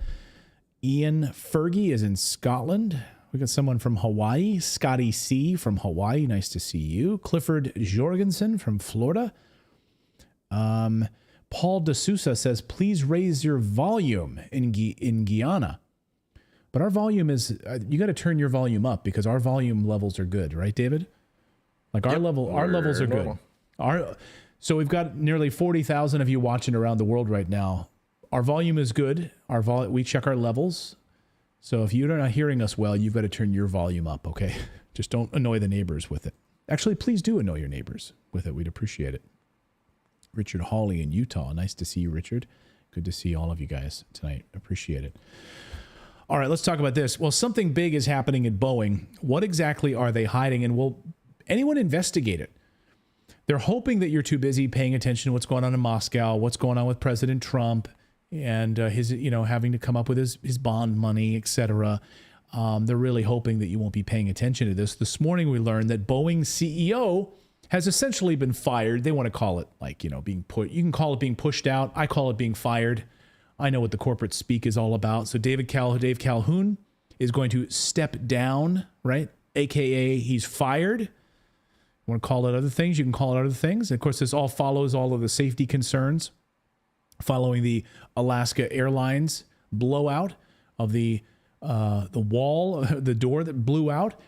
Ian Fergie is in Scotland. We got someone from Hawaii. Scotty C from Hawaii. Nice to see you. Clifford Jorgensen from Florida. Paul D'Souza says, please raise your volume in Guyana. But our volume is, you got to turn your volume up because our volume levels are good, right, David? Like our levels are good. So we've got nearly 40,000 of you watching around the world right now. Our volume is good. We check our levels. So if you're not hearing us well, you've got to turn your volume up, okay? Just don't annoy the neighbors with it. Actually, please do annoy your neighbors with it. We'd appreciate it. Richard Hawley in Utah. Nice to see you, Richard. Good to see all of you guys tonight. Appreciate it. All right, let's talk about this. Well, something big is happening at Boeing. What exactly are they hiding, and will anyone investigate it? They're hoping that you're too busy paying attention to what's going on in Moscow, what's going on with President Trump, and his, having to come up with his bond money, etc. They're really hoping that you won't be paying attention to this. This morning we learned that Boeing's CEO has essentially been fired. They want to call it being put. You can call it being pushed out. I call it being fired. I know what the corporate speak is all about. So Dave Calhoun is going to step down, right? AKA he's fired. You want to call it other things? You can call it other things. And of course, this all follows all of the safety concerns following the Alaska Airlines blowout of the wall, the door that blew out.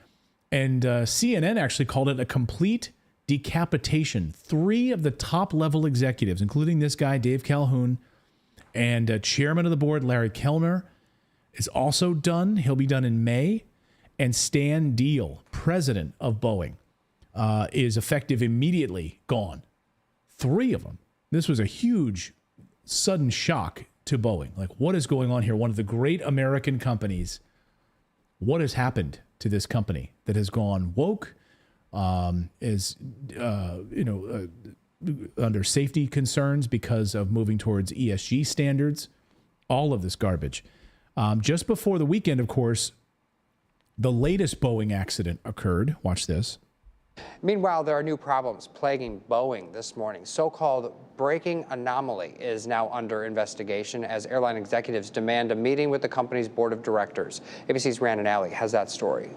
And CNN actually called it a complete decapitation. 3 of the top level executives, including this guy, Dave Calhoun, and chairman of the board, Larry Kellner, is also done. He'll be done in May. And Stan Deal, president of Boeing, is effective immediately gone. 3 of them. This was a huge, sudden shock to Boeing. Like, what is going on here? One of the great American companies. What has happened to this company that has gone woke, under safety concerns because of moving towards ESG standards, all of this garbage. Just before the weekend, of course, the latest Boeing accident occurred. Watch this. Meanwhile, there are new problems plaguing Boeing this morning. So-called braking anomaly is now under investigation as airline executives demand a meeting with the company's board of directors. ABC's Rhiannon Alley has that story.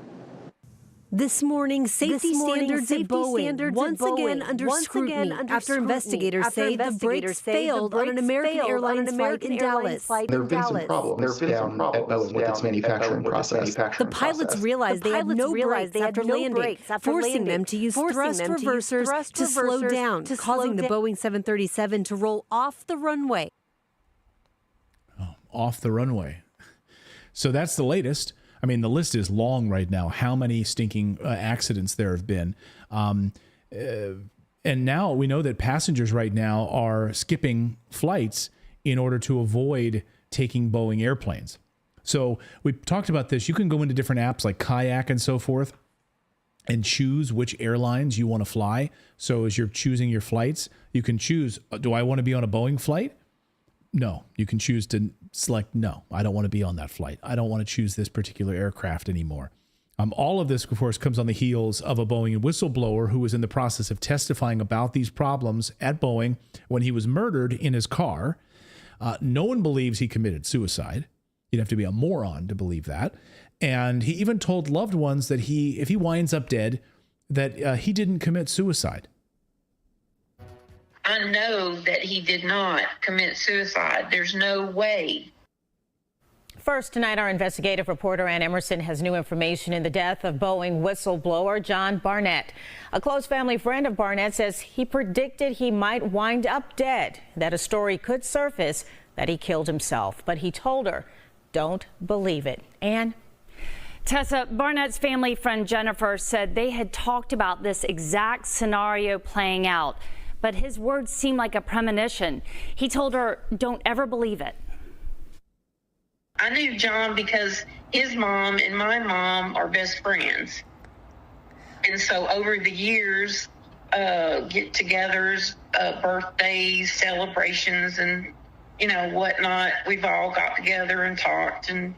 This morning, safety standards at Boeing once again under scrutiny after investigators say the brakes failed on an American Airlines flight in Dallas. There have been some problems down at Boeing with its manufacturing process. The pilots realized they had no brakes after landing, forcing them to use thrust reversers to slow down, causing the Boeing 737 to roll off the runway. Oh, off the runway. So that's the latest. I mean, the list is long right now, how many stinking accidents there have been. And now we know that passengers right now are skipping flights in order to avoid taking Boeing airplanes. So we talked about this. You can go into different apps like Kayak and so forth and choose which airlines you want to fly. So as you're choosing your flights, you can choose, do I want to be on a Boeing flight? No, you can choose to select, no, I don't want to be on that flight. I don't want to choose this particular aircraft anymore. All of this, of course, comes on the heels of a Boeing whistleblower who was in the process of testifying about these problems at Boeing when he was murdered in his car. No one believes he committed suicide. You'd have to be a moron to believe that. And he even told loved ones that if he winds up dead, that he didn't commit suicide. I know that he did not commit suicide. There's no way. First tonight, our investigative reporter Ann Emerson has new information in the death of Boeing whistleblower John Barnett. A close family friend of Barnett says he predicted he might wind up dead, that a story could surface that he killed himself. But he told her, don't believe it. Ann? Tessa, Barnett's family friend Jennifer said they had talked about this exact scenario playing out. But his words seemed like a premonition. He told her, don't ever believe it. I knew John because his mom and my mom are best friends. And so over the years, get-togethers, birthdays, celebrations, and, whatnot, we've all got together and talked and,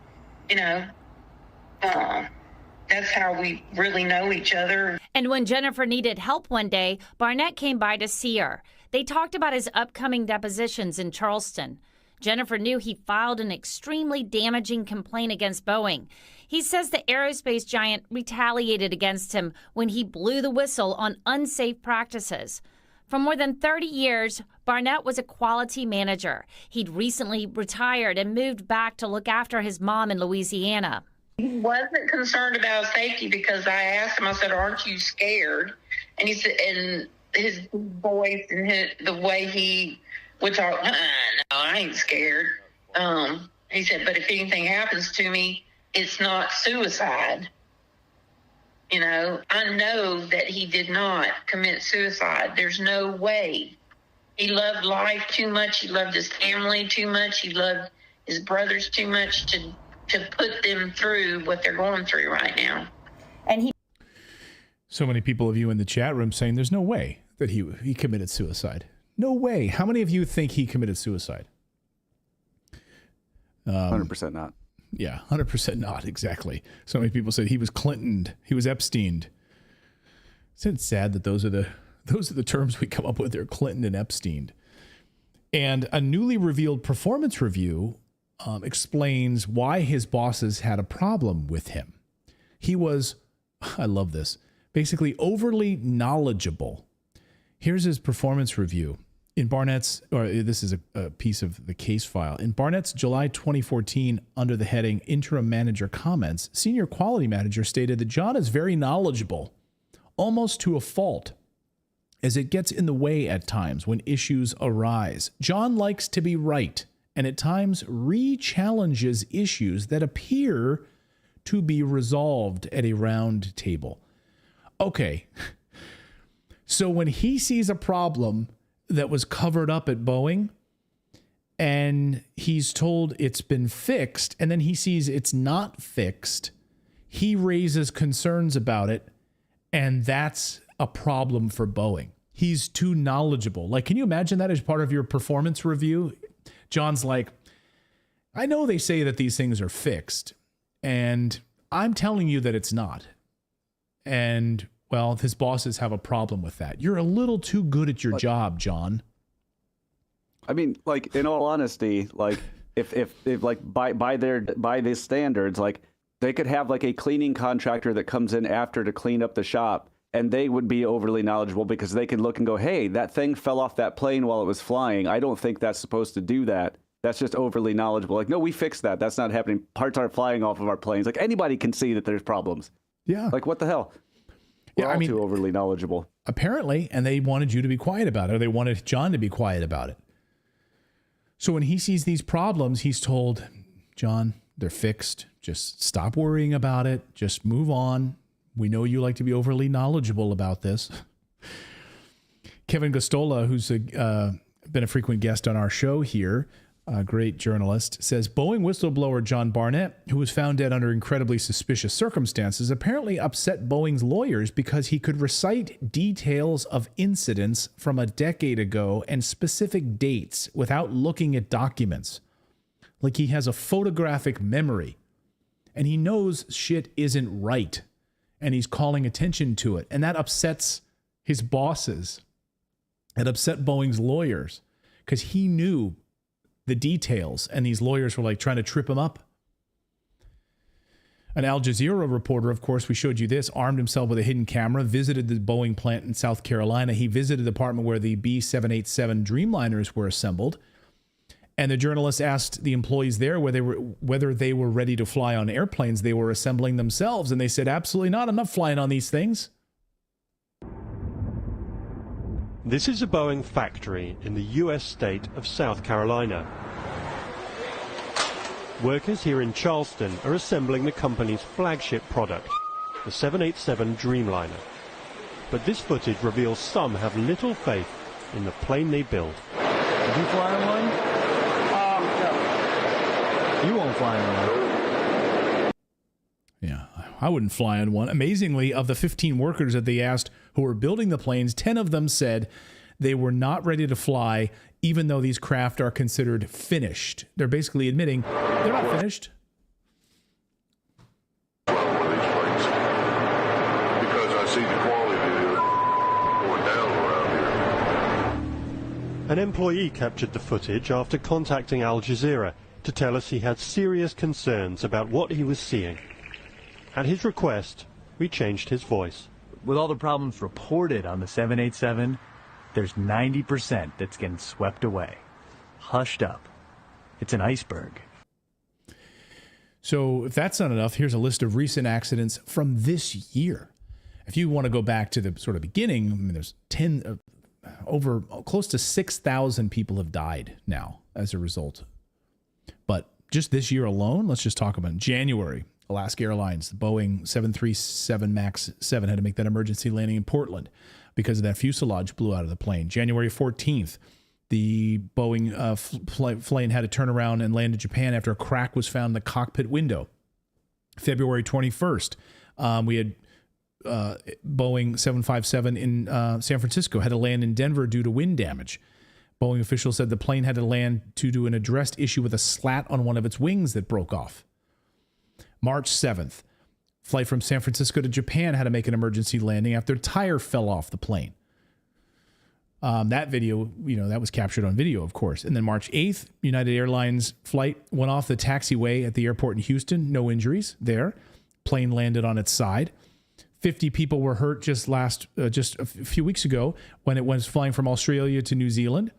that's how we really know each other. And when Jennifer needed help one day, Barnett came by to see her. They talked about his upcoming depositions in Charleston. Jennifer knew he filed an extremely damaging complaint against Boeing. He says the aerospace giant retaliated against him when he blew the whistle on unsafe practices. For more than 30 years, Barnett was a quality manager. He'd recently retired and moved back to look after his mom in Louisiana. He wasn't concerned about safety because I asked him, I said, aren't you scared? And he said, and his voice and the way he would talk, no, I ain't scared. He said, but if anything happens to me, it's not suicide. I know that he did not commit suicide. There's no way. He loved life too much. He loved his family too much. He loved his brothers too much to put them through what they're going through right now. And so many people of you in the chat room saying there's no way that he committed suicide. No way. How many of you think he committed suicide? 100% not. Yeah, 100% not, exactly. So many people said he was Clintoned, he was Epsteined. Isn't it sad that those are the terms we come up with? They're Clinton and Epsteined. And a newly revealed performance review explains why his bosses had a problem with him. He was, I love this, basically overly knowledgeable. Here's his performance review. In Barnett's, or this is a piece of the case file. In Barnett's July 2014, under the heading Interim Manager Comments, Senior Quality Manager stated that John is very knowledgeable, almost to a fault. as it gets in the way at times when issues arise. John likes to be right, and at times re-challenges issues that appear to be resolved at a round table. Okay, so when he sees a problem that was covered up at Boeing, and he's told it's been fixed, and then he sees it's not fixed, he raises concerns about it, and that's a problem for Boeing. He's too knowledgeable. Like, can you imagine that as part of your performance review? John's like, I know they say that these things are fixed, and I'm telling you that it's not. And, well, his bosses have a problem with that. You're a little too good at your job, John. I mean, like, in all honesty, like, if like by these standards, like, they could have like a cleaning contractor that comes in after to clean up the shop, and they would be overly knowledgeable because they can look and go, hey, that thing fell off that plane while it was flying. I don't think that's supposed to do that. That's just overly knowledgeable. Like, no, we fixed that. That's not happening. Parts aren't flying off of our planes. Like, anybody can see that there's problems. Yeah. Like, what the hell? We're all too overly knowledgeable. Apparently, and they wanted you to be quiet about it, or they wanted John to be quiet about it. So when he sees these problems, he's told, John, they're fixed. Just stop worrying about it. Just move on. We know you like to be overly knowledgeable about this. Kevin Gostola, who's been a frequent guest on our show here, a great journalist, says Boeing whistleblower John Barnett, who was found dead under incredibly suspicious circumstances, apparently upset Boeing's lawyers because he could recite details of incidents from a decade ago and specific dates without looking at documents. Like he has a photographic memory, and he knows shit isn't right, and he's calling attention to it, and that upsets his bosses. It upset Boeing's lawyers because he knew the details, and these lawyers were like trying to trip him up. An Al Jazeera reporter, of course, we showed you this, armed himself with a hidden camera, visited the Boeing plant in South Carolina. He visited the department where the B787 Dreamliners were assembled. And the journalist asked the employees there whether they were ready to fly on airplanes they were assembling themselves. And they said, absolutely not. I'm not flying on these things. This is a Boeing factory in the U.S. state of South Carolina. Workers here in Charleston are assembling the company's flagship product, the 787 Dreamliner. But this footage reveals some have little faith in the plane they build. Did you fly on one? No. You won't fly on one. Yeah, I wouldn't fly on one. Amazingly, of the 15 workers that they asked who were building the planes, 10 of them said they were not ready to fly, even though these craft are considered finished. They're basically admitting they're not finished. Because I see the quality going down around here. An employee captured the footage after contacting Al Jazeera to tell us he had serious concerns about what he was seeing. At his request, we changed his voice. With all the problems reported on the 787, there's 90% that's getting swept away, hushed up. It's an iceberg. So if that's not enough, here's a list of recent accidents from this year. If you want to go back to the sort of beginning, I mean, there's over close to 6,000 people have died now as a result. But just this year alone, let's just talk about January. Alaska Airlines, the Boeing 737 MAX 7 had to make that emergency landing in Portland because of that fuselage blew out of the plane. January 14th, the Boeing plane had to turn around and land in Japan after a crack was found in the cockpit window. February 21st, we had Boeing 757 in San Francisco had to land in Denver due to wind damage. Boeing officials said the plane had to land due to an addressed issue with a slat on one of its wings that broke off. March 7th, flight from San Francisco to Japan had to make an emergency landing after a tire fell off the plane. That video, that was captured on video, of course. And then March 8th, United Airlines flight went off the taxiway at the airport in Houston. No injuries there. Plane landed on its side. 50 people were hurt just a few weeks ago when it was flying from Australia to New Zealand.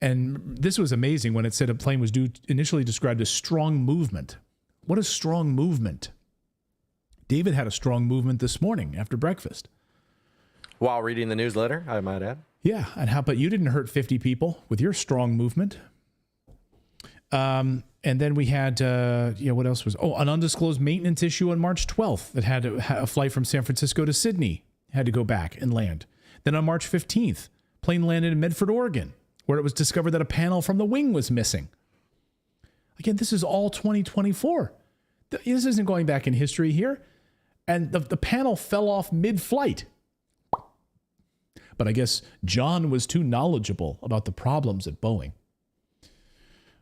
And this was amazing when it said a plane was initially described as strong movement. What is strong movement? David had a strong movement this morning after breakfast. While reading the newsletter, I might add. Yeah, and how about you didn't hurt 50 people with your strong movement? And then we had, what else was? Oh, an undisclosed maintenance issue on March 12th that had a flight from San Francisco to Sydney had to go back and land. Then on March 15th, plane landed in Medford, Oregon, where it was discovered that a panel from the wing was missing. Again, this is all 2024. This isn't going back in history here. And the panel fell off mid-flight. But I guess John was too knowledgeable about the problems at Boeing.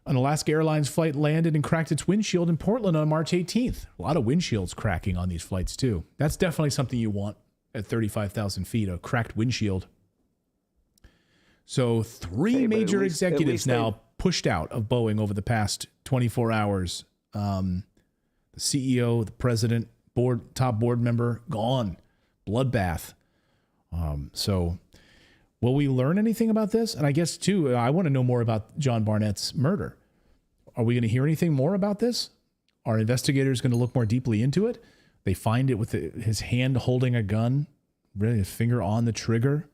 An Alaska Airlines flight landed and cracked its windshield in Portland on March 18th. A lot of windshields cracking on these flights, too. That's definitely something you want at 35,000 feet, a cracked windshield. So three major executives now pushed out of Boeing over the past 24 hours. The CEO, the president, top board member, gone. Bloodbath. So will we learn anything about this? And I guess, too, I want to know more about John Barnett's murder. Are we going to hear anything more about this? Are investigators going to look more deeply into it? They find it with his hand holding a gun, really his finger on the trigger.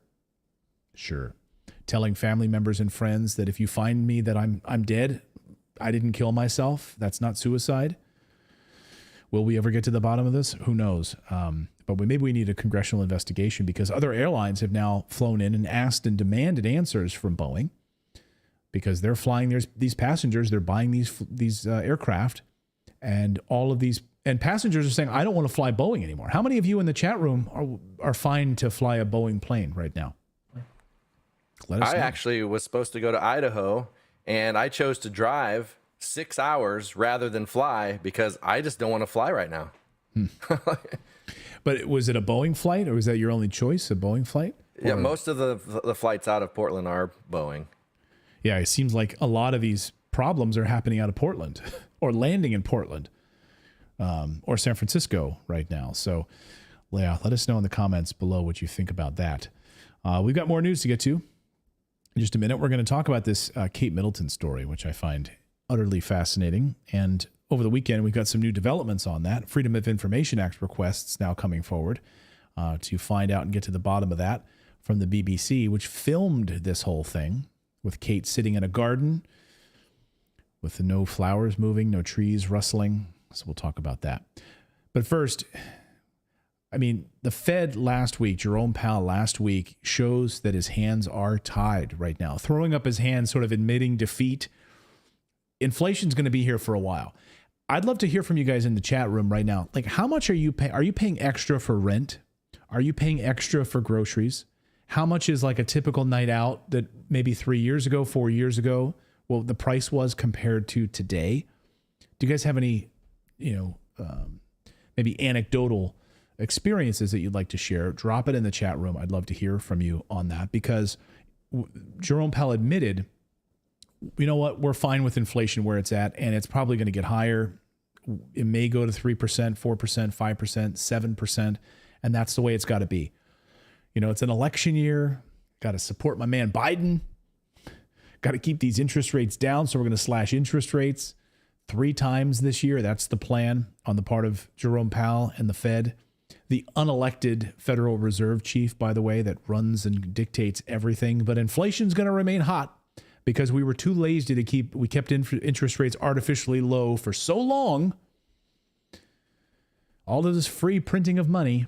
Sure. Telling family members and friends that if you find me that I'm dead, I didn't kill myself. That's not suicide. Will we ever get to the bottom of this? Who knows? But maybe we need a congressional investigation because other airlines have now flown in and asked and demanded answers from Boeing because they're flying these passengers. They're buying these aircraft, and all of these and passengers are saying, "I don't want to fly Boeing anymore." How many of you in the chat room are fine to fly a Boeing plane right now? Let us know. Actually was supposed to go to Idaho, and I chose to drive 6 hours rather than fly because I just don't want to fly right now. But was it a Boeing flight, or was that your only choice, a Boeing flight? Yeah, most of the flights out of Portland are Boeing. Yeah, it seems like a lot of these problems are happening out of Portland or landing in Portland or San Francisco right now. So, yeah, let us know in the comments below what you think about that. We've got more news to get to. In just a minute, we're going to talk about this Kate Middleton story, which I find utterly fascinating. And over the weekend, we've got some new developments on that. Freedom of Information Act requests now coming forward to find out and get to the bottom of that from the BBC, which filmed this whole thing with Kate sitting in a garden with no flowers moving, no trees rustling. So we'll talk about that. But first, I mean, the Fed last week, Jerome Powell last week, shows that his hands are tied right now, throwing up his hands, sort of admitting defeat. Inflation's going to be here for a while. I'd love to hear from you guys in the chat room right now. Like, how much are you paying? Are you paying extra for rent? Are you paying extra for groceries? How much is like a typical night out that maybe 3 years ago, 4 years ago, well, the price was compared to today? Do you guys have any, maybe anecdotal experiences that you'd like to share? Drop it in the chat room. I'd love to hear from you on that because Jerome Powell admitted, you know what, we're fine with inflation where it's at, and it's probably going to get higher. It may go to 3%, 4%, 5%, 7%, and that's the way it's got to be. It's an election year. Got to support my man Biden. Got to keep these interest rates down, so we're going to slash interest rates 3 times this year. That's the plan on the part of Jerome Powell and the Fed. The unelected Federal Reserve chief, by the way, that runs and dictates everything. But inflation's going to remain hot because we were too lazy we kept interest rates artificially low for so long. All of this free printing of money.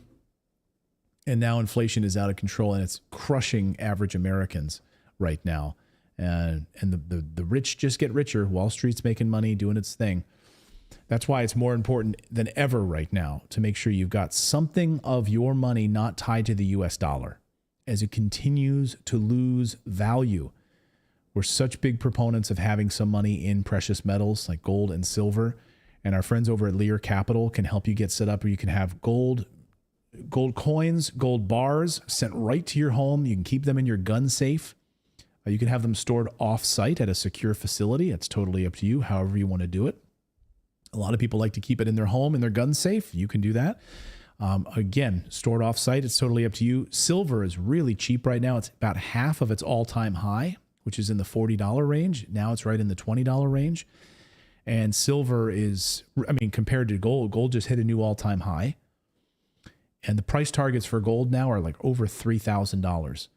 And now inflation is out of control, and it's crushing average Americans right now. And the rich just get richer. Wall Street's making money, doing its thing. That's why it's more important than ever right now to make sure you've got something of your money not tied to the U.S. dollar as it continues to lose value. We're such big proponents of having some money in precious metals like gold and silver. And our friends over at Lear Capital can help you get set up where you can have gold coins, gold bars sent right to your home. You can keep them in your gun safe. You can have them stored off-site at a secure facility. It's totally up to you, however you want to do it. A lot of people like to keep it in their home, in their gun safe. You can do that. Again, stored off-site, it's totally up to you. Silver is really cheap right now. It's about half of its all-time high, which is in the $40 range. Now it's right in the $20 range. And silver is, compared to gold just hit a new all-time high. And the price targets for gold now are like over $3,000.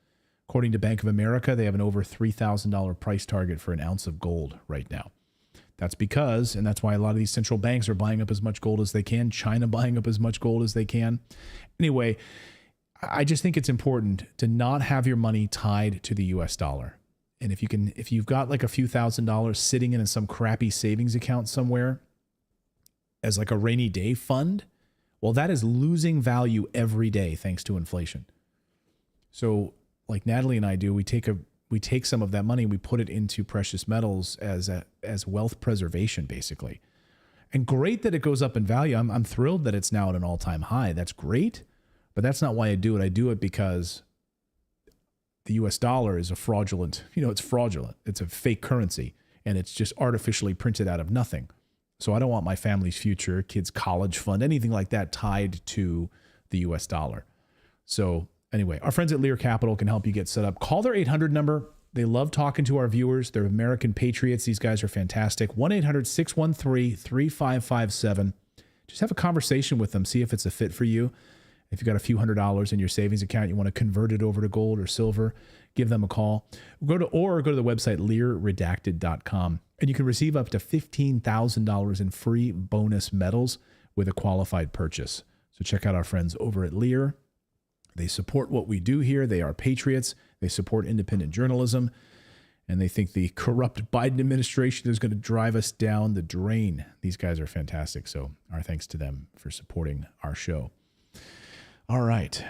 According to Bank of America, they have an over $3,000 price target for an ounce of gold right now. That's because, and that's why a lot of these central banks are buying up as much gold as they can. China buying up as much gold as they can. Anyway, I just think it's important to not have your money tied to the US dollar. And if you've got like a few $1,000s sitting in some crappy savings account somewhere as like a rainy day fund, well, that is losing value every day thanks to inflation. So like Natalie and I do, we take some of that money and we put it into precious metals as wealth preservation, basically. And great that it goes up in value. I'm thrilled that it's now at an all-time high. That's great, but that's not why I do it. I do it because the US dollar is a fraudulent, it's fraudulent. It's a fake currency, and it's just artificially printed out of nothing. So I don't want my family's future, kids' college fund, anything like that tied to the US dollar. So anyway, our friends at Lear Capital can help you get set up. Call their 800 number. They love talking to our viewers. They're American patriots. These guys are fantastic. 1-800-613-3557. Just have a conversation with them. See if it's a fit for you. If you've got a few $100s in your savings account, you want to convert it over to gold or silver, give them a call. Go to the website LearRedacted.com, and you can receive up to $15,000 in free bonus metals with a qualified purchase. So check out our friends over at Lear. They support what we do here. They are patriots. They support independent journalism, and they think the corrupt Biden administration is going to drive us down the drain. These guys are fantastic. So our thanks to them for supporting our show. All right.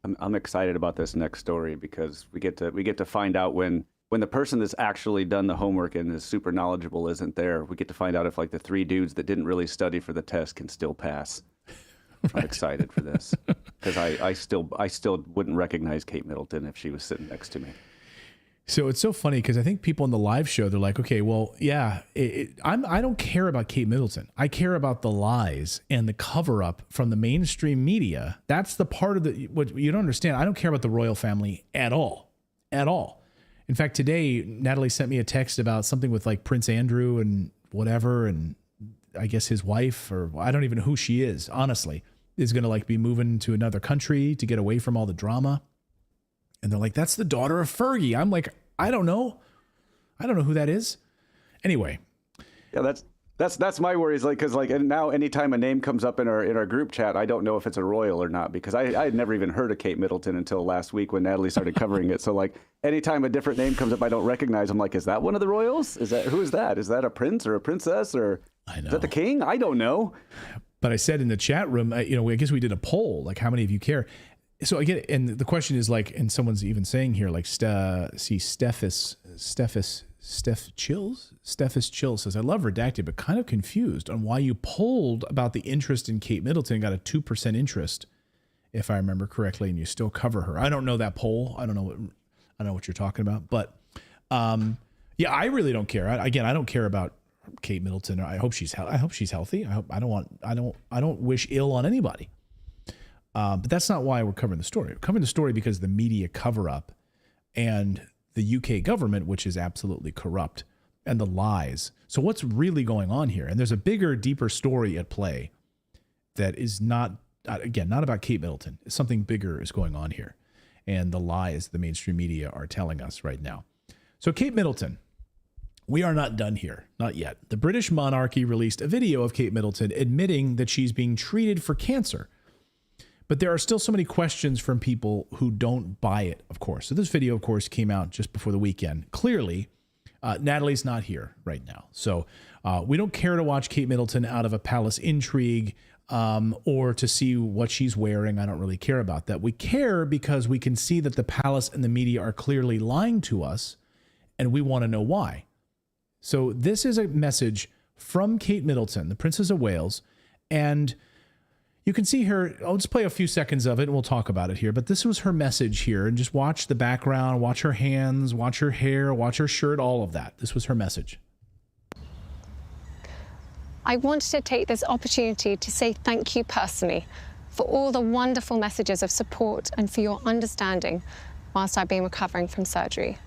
I'm excited about this next story because we get to find out when the person that's actually done the homework and is super knowledgeable isn't there. We get to find out if like the three dudes that didn't really study for the test can still pass. Right. I'm excited for this because I still wouldn't recognize Kate Middleton if she was sitting next to me. So it's so funny because I think people in the live show, they're like, okay, well, yeah, I don't care about Kate Middleton. I care about the lies and the cover-up from the mainstream media. That's the part of what you don't understand. I don't care about the royal family at all. At all. In fact, today, Natalie sent me a text about something with like Prince Andrew and whatever, and I guess his wife, or I don't even know who she is, honestly, is going to like be moving to another country to get away from all the drama. And they're like, that's the daughter of Fergie. I'm like, I don't know who that is. Anyway. Yeah, that's my worries. Like, cause like, and now anytime a name comes up in our group chat, I don't know if it's a royal or not, because I had never even heard of Kate Middleton until last week when Natalie started covering it. So like anytime a different name comes up, I don't recognize. I'm like, is that one of the royals? Who is that? Is that a prince or a princess or is that the king? I don't know. But I said in the chat room, I guess we did a poll, like how many of you care? So I get it, and the question is like, and someone's even saying here, like, Steffis Chills says, I love Redacted, but kind of confused on why you polled about the interest in Kate Middleton and got a 2% interest, if I remember correctly, and you still cover her. I don't know that poll. I don't know what you're talking about, but yeah, I really don't care. I don't care about Kate Middleton. I hope she's healthy. I don't wish ill on anybody. But that's not why we're covering the story. We're covering the story because the media cover-up and the UK government, which is absolutely corrupt, and the lies. So what's really going on here? And there's a bigger, deeper story at play that is not about Kate Middleton. Something bigger is going on here. And the lies the mainstream media are telling us right now. So Kate Middleton, we are not done here. Not yet. The British monarchy released a video of Kate Middleton admitting that she's being treated for cancer. But there are still so many questions from people who don't buy it, of course. So this video, of course, came out just before the weekend. Clearly, Natalie's not here right now. So we don't care to watch Kate Middleton out of a palace intrigue or to see what she's wearing. I don't really care about that. We care because we can see that the palace and the media are clearly lying to us, and we want to know why. So this is a message from Kate Middleton, the Princess of Wales, and you can see her. I'll just play a few seconds of it and we'll talk about it here. But this was her message here. And just watch the background, watch her hands, watch her hair, watch her shirt, all of that. This was her message. I wanted to take this opportunity to say thank you personally for all the wonderful messages of support and for your understanding whilst I've been recovering from surgery.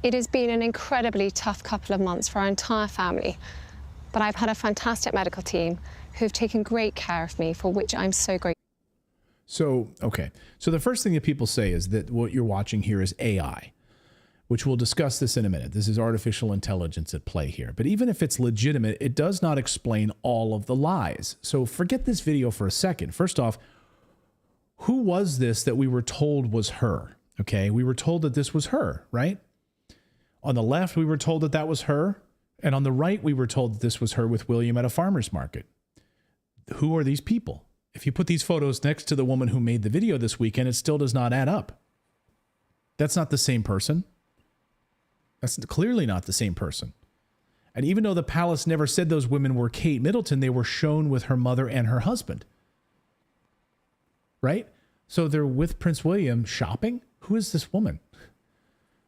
It has been an incredibly tough couple of months for our entire family, but I've had a fantastic medical team who've taken great care of me, for which I'm so grateful. So, okay. So the first thing that people say is that what you're watching here is AI, which we'll discuss this in a minute. This is artificial intelligence at play here. But even if it's legitimate, it does not explain all of the lies. So forget this video for a second. First off, who was this that we were told was her? Okay, we were told that this was her, right? On the left, we were told that that was her. And on the right, we were told that this was her with William at a farmer's market. Who are these people? If you put these photos next to the woman who made the video this weekend, it still does not add up. That's not the same person. That's clearly not the same person. And even though the palace never said those women were Kate Middleton, they were shown with her mother and her husband. Right? So they're with Prince William shopping? Who is this woman?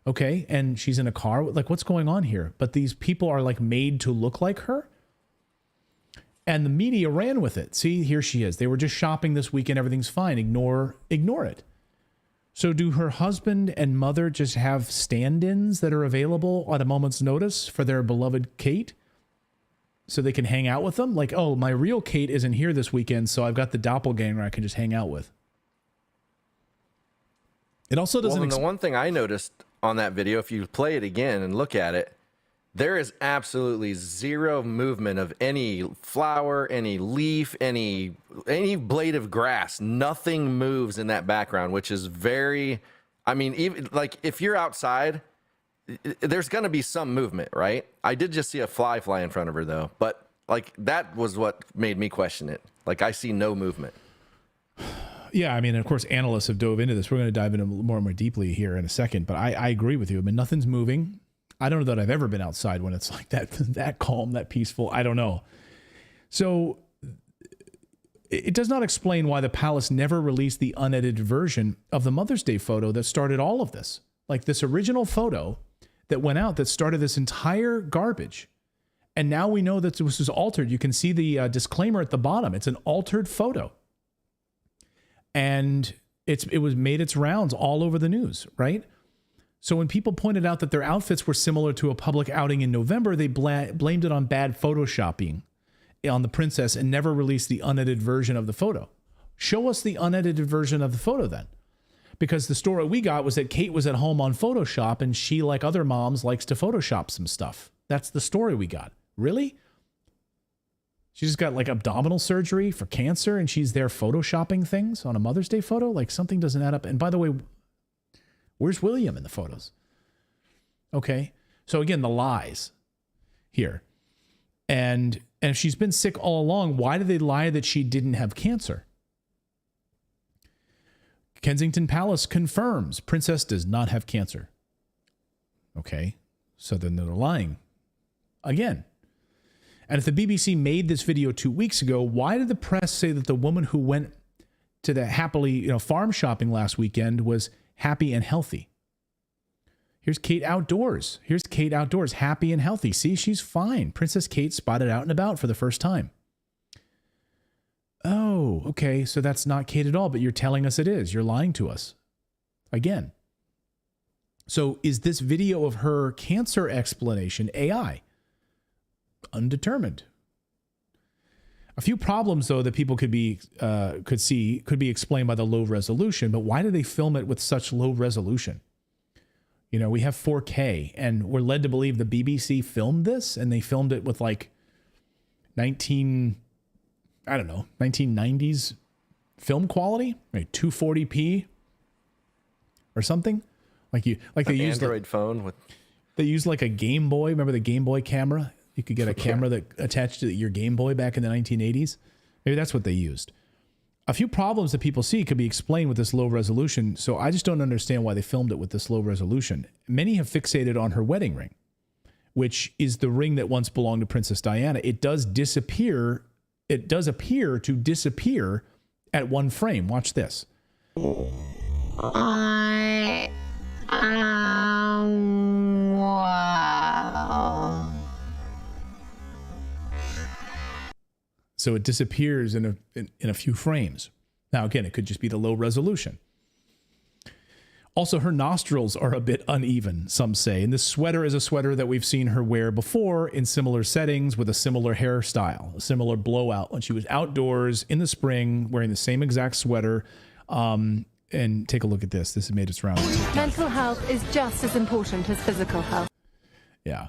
Okay, and she's in a car. Like, what's going on here? But these people are like made to look like her? And the media ran with it. See, here she is. They were just shopping this weekend. Everything's fine. Ignore it. So do her husband and mother just have stand-ins that are available at a moment's notice for their beloved Kate? So they can hang out with them? Like, oh, my real Kate isn't here this weekend, so I've got the doppelganger I can just hang out with. It also doesn't... Well, the one thing I noticed on that video, if you play it again and look at it, there is absolutely zero movement of any flower, any leaf, any blade of grass. Nothing moves in that background, which is very, I mean, even like if you're outside, there's going to be some movement, right? I did just see a fly in front of her though, but like that was what made me question it. Like I see no movement. Yeah, I mean, of course, analysts have dove into this. We're going to dive into more and more deeply here in a second, but I agree with you. I mean, nothing's moving. I don't know that I've ever been outside when it's like that calm, that peaceful. I don't know. So it does not explain why the palace never released the unedited version of the Mother's Day photo that started all of this. Like this original photo that went out that started this entire garbage. And now we know that this was altered. You can see the disclaimer at the bottom. It's an altered photo. And it was made its rounds all over the news, right? So when people pointed out that their outfits were similar to a public outing in November, they blamed it on bad photoshopping on the princess and never released the unedited version of the photo. Show us the unedited version of the photo then. Because the story we got was that Kate was at home on Photoshop and she, like other moms, likes to Photoshop some stuff. That's the story we got. Really? She just got like abdominal surgery for cancer and she's there Photoshopping things on a Mother's Day photo? Like something doesn't add up. And by the way, where's William in the photos? Okay. So again, the lies here. And if she's been sick all along, why did they lie that she didn't have cancer? Kensington Palace confirms princess does not have cancer. Okay. So then they're lying again. And if the BBC made this video 2 weeks ago, why did the press say that the woman who went to the happily, farm shopping last weekend was happy and healthy? Here's Kate outdoors. Here's Kate outdoors, happy and healthy. See, she's fine. Princess Kate spotted out and about for the first time. Oh, okay. So that's not Kate at all, but you're telling us it is. You're lying to us. Again. So is this video of her cancer explanation AI? Undetermined. A few problems, though, that people could be explained by the low resolution, but why do they film it with such low resolution? We have 4K, and we're led to believe the BBC filmed this, and they filmed it with like 1990s film quality, right? 240p or something. Like they used Android phone with. They used like a Game Boy. Remember the Game Boy camera? You could get a camera that attached to your Game Boy back in the 1980s. Maybe that's what they used. A few problems that people see could be explained with this low resolution, so I just don't understand why they filmed it with this low resolution. Many have fixated on her wedding ring, which is the ring that once belonged to Princess Diana. It does disappear. It does appear to disappear at one frame. Watch this. Wow. So it disappears in a few frames. Now, again, it could just be the low resolution. Also, her nostrils are a bit uneven, some say. And this sweater is a sweater that we've seen her wear before in similar settings with a similar hairstyle, a similar blowout when she was outdoors in the spring wearing the same exact sweater. And take a look at this. This has made its rounds. Mental health is just as important as physical health. Yeah.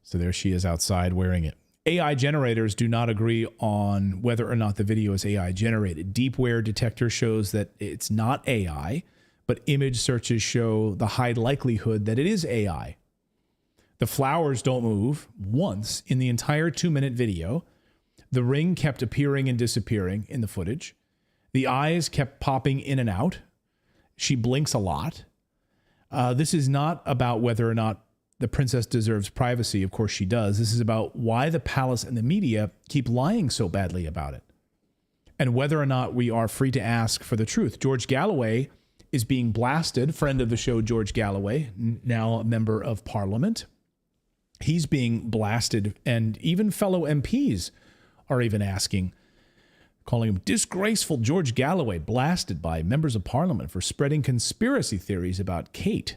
So there she is outside wearing it. AI generators do not agree on whether or not the video is AI generated. Deepware detector shows that it's not AI, but image searches show the high likelihood that it is AI. The flowers don't move once in the entire 2-minute video. The ring kept appearing and disappearing in the footage. The eyes kept popping in and out. She blinks a lot. This is not about whether or not the princess deserves privacy. Of course she does. This is about why the palace and the media keep lying so badly about it, and whether or not we are free to ask for the truth. George Galloway is being blasted. Friend of the show, George Galloway, now a member of Parliament. He's being blasted, and even fellow MPs are even asking, calling him disgraceful. George Galloway blasted by members of Parliament for spreading conspiracy theories about Kate.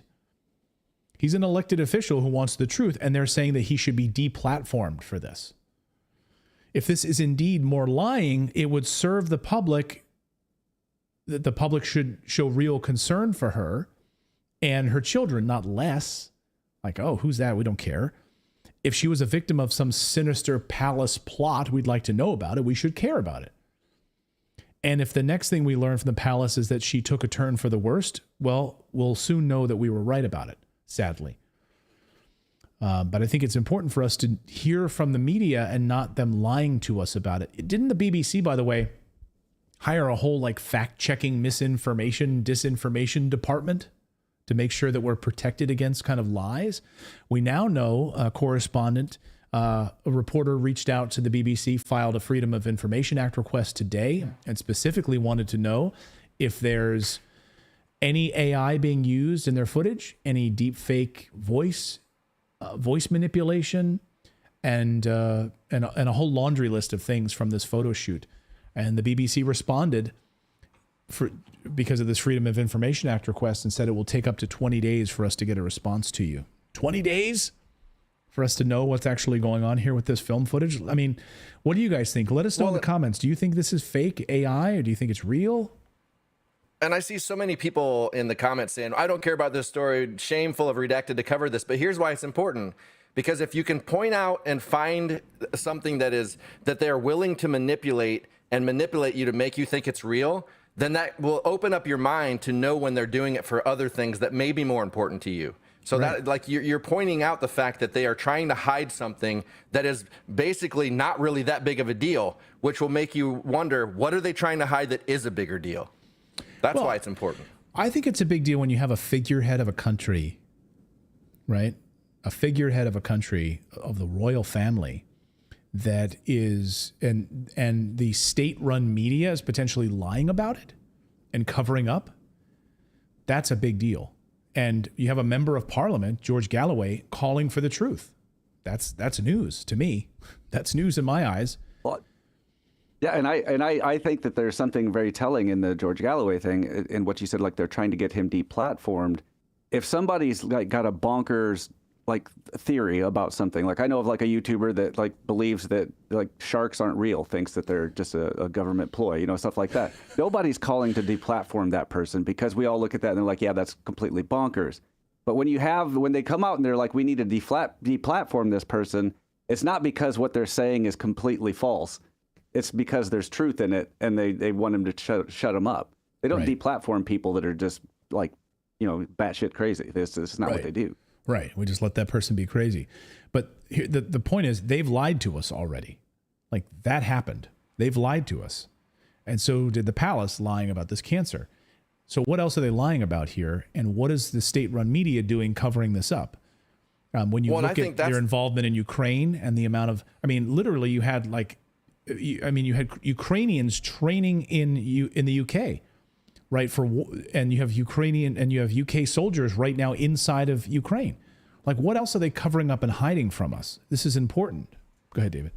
He's an elected official who wants the truth, and they're saying that he should be deplatformed for this. If this is indeed more lying, it would serve the public, that the public should show real concern for her and her children, not less. Like, oh, who's that? We don't care. If she was a victim of some sinister palace plot, we'd like to know about it. We should care about it. And if the next thing we learn from the palace is that she took a turn for the worst, well, we'll soon know that we were right about it, sadly. But I think it's important for us to hear from the media and not them lying to us about it. Didn't the BBC, by the way, hire a whole fact-checking misinformation, disinformation department to make sure that we're protected against kind of lies? We now know a correspondent, a reporter reached out to the BBC, filed a Freedom of Information Act request today, and specifically wanted to know if there's any AI being used in their footage, any deep fake voice manipulation, and a whole laundry list of things from this photo shoot. And the BBC responded because of this Freedom of Information Act request and said it will take up to 20 days for us to get a response to you. 20 days for us to know what's actually going on here with this film footage? I mean, what do you guys think? Let us know in the comments. Do you think this is fake AI, or do you think it's real? And I see so many people in the comments saying, I don't care about this story, shameful of Redacted to cover this. But here's why it's important. Because if you can point out and find something that they're willing to manipulate you to make you think it's real, then that will open up your mind to know when they're doing it for other things that may be more important to you. So right. That you're pointing out the fact that they are trying to hide something that is basically not really that big of a deal, which will make you wonder, what are they trying to hide that is a bigger deal? That's why it's important. I think it's a big deal when you have a figurehead of a country, right? A figurehead of a country, of the royal family, that is, and the state-run media is potentially lying about it and covering up. That's a big deal. And you have a member of Parliament, George Galloway, calling for the truth. That's news to me. That's news in my eyes. Well, yeah, and I think that there's something very telling in the George Galloway thing, in what you said, they're trying to get him deplatformed. If somebody's got a bonkers theory about something, I know of a YouTuber that believes that sharks aren't real, thinks that they're just a government ploy, stuff like that. Nobody's calling to deplatform that person, because we all look at that and they're like, yeah, that's completely bonkers. But when they come out and they're like, we need to deplatform this person, it's not because what they're saying is completely false. It's because there's truth in it, and they want him to shut them up. They don't deplatform people that are just batshit crazy. This is not what they do. Right. We just let that person be crazy. But here, the point is, they've lied to us already. That happened. They've lied to us. And so did the palace, lying about this cancer. So what else are they lying about here? And what is the state-run media doing covering this up? When you look at their involvement in Ukraine and the amount of, literally you had you had Ukrainians training in the UK. Right, and you have Ukrainian and you have UK soldiers right now inside of Ukraine. What else are they covering up and hiding from us? This is important. Go ahead, David.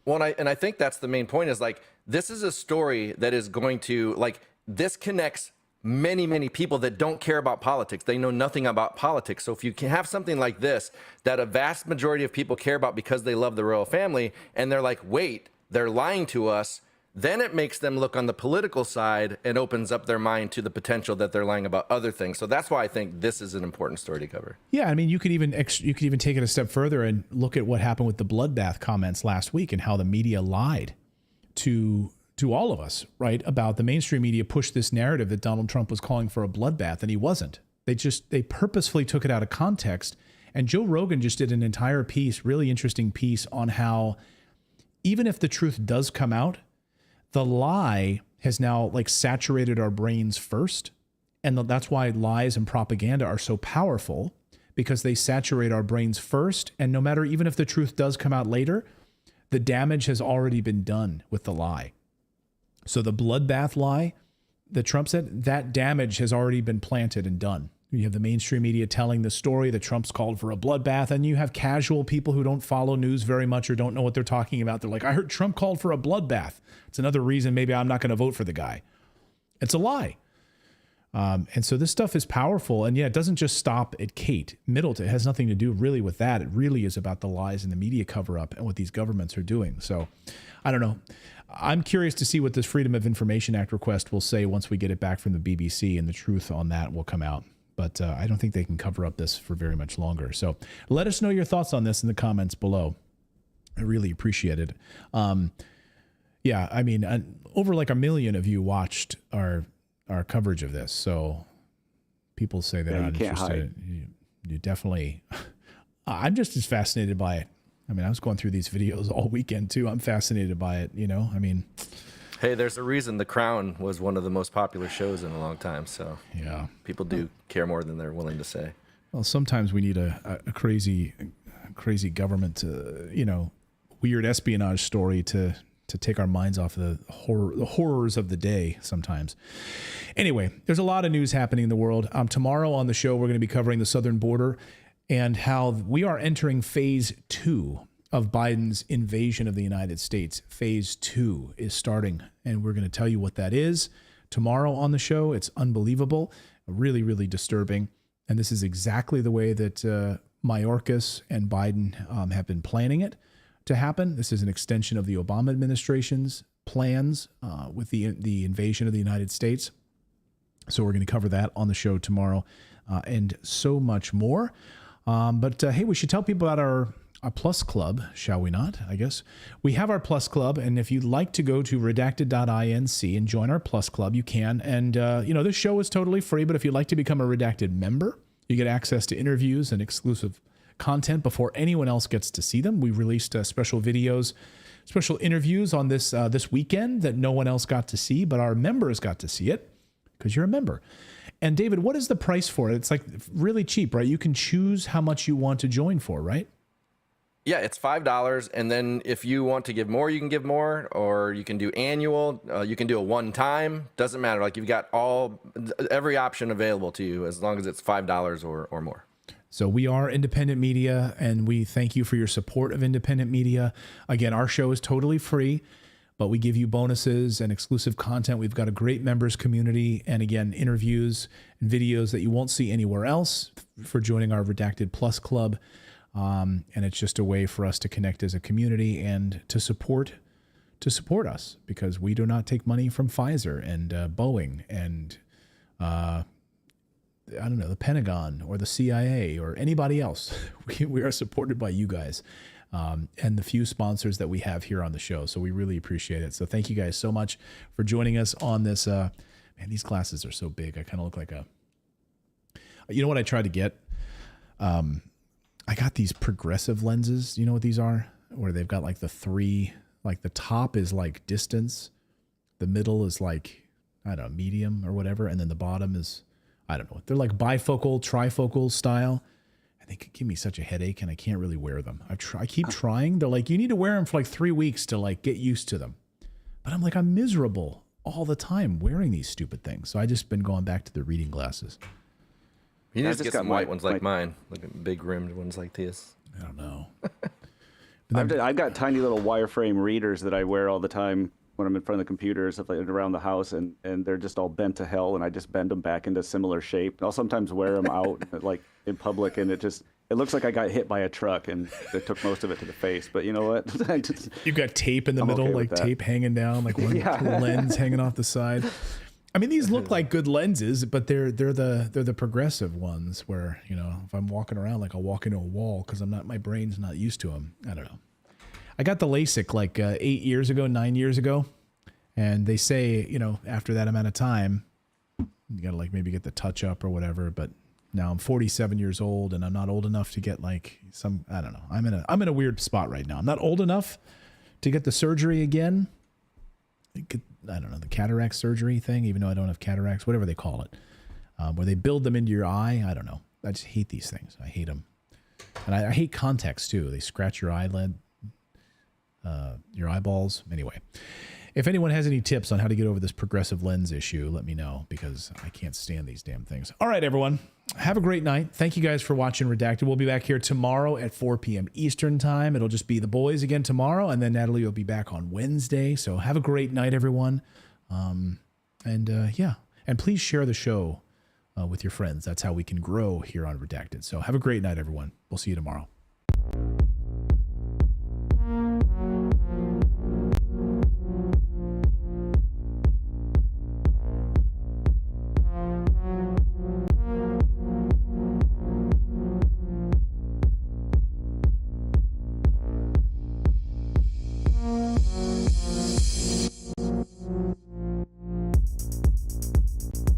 Well, and I think that's the main point, is this is a story that is going to this connects many, many people that don't care about politics. They know nothing about politics. So if you can have something like this that a vast majority of people care about because they love the royal family, and they're like, wait, they're lying to us, then it makes them look on the political side and opens up their mind to the potential that they're lying about other things. So that's why I think this is an important story to cover. Yeah, I mean, you could even take it a step further and look at what happened with the bloodbath comments last week and how the media lied to all of us, right? About the mainstream media pushed this narrative that Donald Trump was calling for a bloodbath, and he wasn't. They purposefully took it out of context. And Joe Rogan just did an entire piece, really interesting piece, on how even if the truth does come out, the lie has now like saturated our brains first. And that's why lies and propaganda are so powerful, because they saturate our brains first. And no matter, even if the truth does come out later, the damage has already been done with the lie. So the bloodbath lie that Trump said, that damage has already been planted and done. You have the mainstream media telling the story that Trump's called for a bloodbath, and you have casual people who don't follow news very much or don't know what they're talking about. They're like, I heard Trump called for a bloodbath. It's another reason maybe I'm not going to vote for the guy. It's a lie. And so this stuff is powerful. And yeah, it doesn't just stop at Kate Middleton. It has nothing to do really with that. It really is about the lies and the media cover-up and what these governments are doing. So I don't know. I'm curious to see what this Freedom of Information Act request will say once we get it back from the BBC, and the truth on that will come out. But I don't think they can cover up this for very much longer. So let us know your thoughts on this in the comments below. I really appreciate it. Yeah, I mean, over like 1 million of you watched our coverage of this. So people say they're not interested. You definitely, I'm just as fascinated by it. I mean, I was going through these videos all weekend too. I'm fascinated by it, you know? I mean, hey, there's a reason The Crown was one of the most popular shows in a long time. So yeah, people do care more than they're willing to say. Well, sometimes we need a crazy government to, you know, weird espionage story to take our minds off the horrors of the day sometimes. Anyway, there's a lot of news happening in the world. Tomorrow on the show, we're going to be covering the southern border and how we are entering phase 2 of Biden's invasion of the United States. Phase 2 is starting, and we're going to tell you what that is tomorrow on the show. It's unbelievable, really, really disturbing. And this is exactly the way that Mayorkas and Biden have been planning it to happen. This is an extension of the Obama administration's plans with the invasion of the United States. So we're going to cover that on the show tomorrow and so much more. But hey, we should tell people about our Plus Club, shall we not? I guess we have our Plus Club, and if you'd like to go to redacted.inc and join our Plus Club, you can. And you know, this show is totally free, but if you'd like to become a Redacted member, you get access to interviews and exclusive content before anyone else gets to see them. We released special videos, special interviews on this weekend that no one else got to see, but our members got to see it because you're a member. And David, what is the price for it? It's like really cheap, right? You can choose how much you want to join for, right? Yeah, it's $5. And then if you want to give more, you can give more, or you can do annual. You can do a one-time. Doesn't matter. Like, you've got every option available to you as long as it's $5 or more. So we are independent media, and we thank you for your support of independent media. Again, our show is totally free, but we give you bonuses and exclusive content. We've got a great members community, and again, interviews and videos that you won't see anywhere else for joining our Redacted Plus Club. And it's just a way for us to connect as a community and to support us, because we do not take money from Pfizer and Boeing and I don't know, the Pentagon or the CIA or anybody else. We are supported by you guys and the few sponsors that we have here on the show. So we really appreciate it. So thank you guys so much for joining us on this. Man, these glasses are so big. I kind of look like you know what I tried to get? I got these progressive lenses. You know what these are? Where they've got like the top is like distance. The middle is like, I don't know, medium or whatever. And then the bottom is, I don't know. They're like bifocal, trifocal style. And they could give me such a headache, and I can't really wear them. I keep trying. They're like, you need to wear them for like 3 weeks to like get used to them. But I'm like, I'm miserable all the time wearing these stupid things. So I just been going back to the reading glasses. You need to get some white ones like mine, like big rimmed ones like this. I don't know. I've got tiny little wireframe readers that I wear all the time when I'm in front of the computer or stuff like around the house, and they're just all bent to hell, and I just bend them back into similar shape. And I'll sometimes wear them out like in public, and it looks like I got hit by a truck, and it took most of it to the face. But you know what? You've got tape in the middle, like tape hanging down, like one lens hanging off the side. I mean, these look like good lenses, but they're the progressive ones where, you know, if I'm walking around, like I'll walk into a wall because my brain's not used to them. I don't know. I got the LASIK like 9 years ago, and they say, you know, after that amount of time, you gotta like maybe get the touch up or whatever. But now I'm 47 years old, and I'm not old enough to get like I don't know. I'm in a weird spot right now. I'm not old enough to get the surgery again. I don't know, the cataract surgery thing, even though I don't have cataracts, whatever they call it, where they build them into your eye. I don't know. I just hate these things. I hate them. And I hate contacts too. They scratch your eyelid, your eyeballs. Anyway, if anyone has any tips on how to get over this progressive lens issue, let me know, because I can't stand these damn things. All right, everyone. Have a great night. Thank you guys for watching Redacted. We'll be back here tomorrow at 4 p.m. Eastern time. It'll just be the boys again tomorrow, and then Natalie will be back on Wednesday. So have a great night, everyone. Yeah. And please share the show with your friends. That's how we can grow here on Redacted. So have a great night, everyone. We'll see you tomorrow.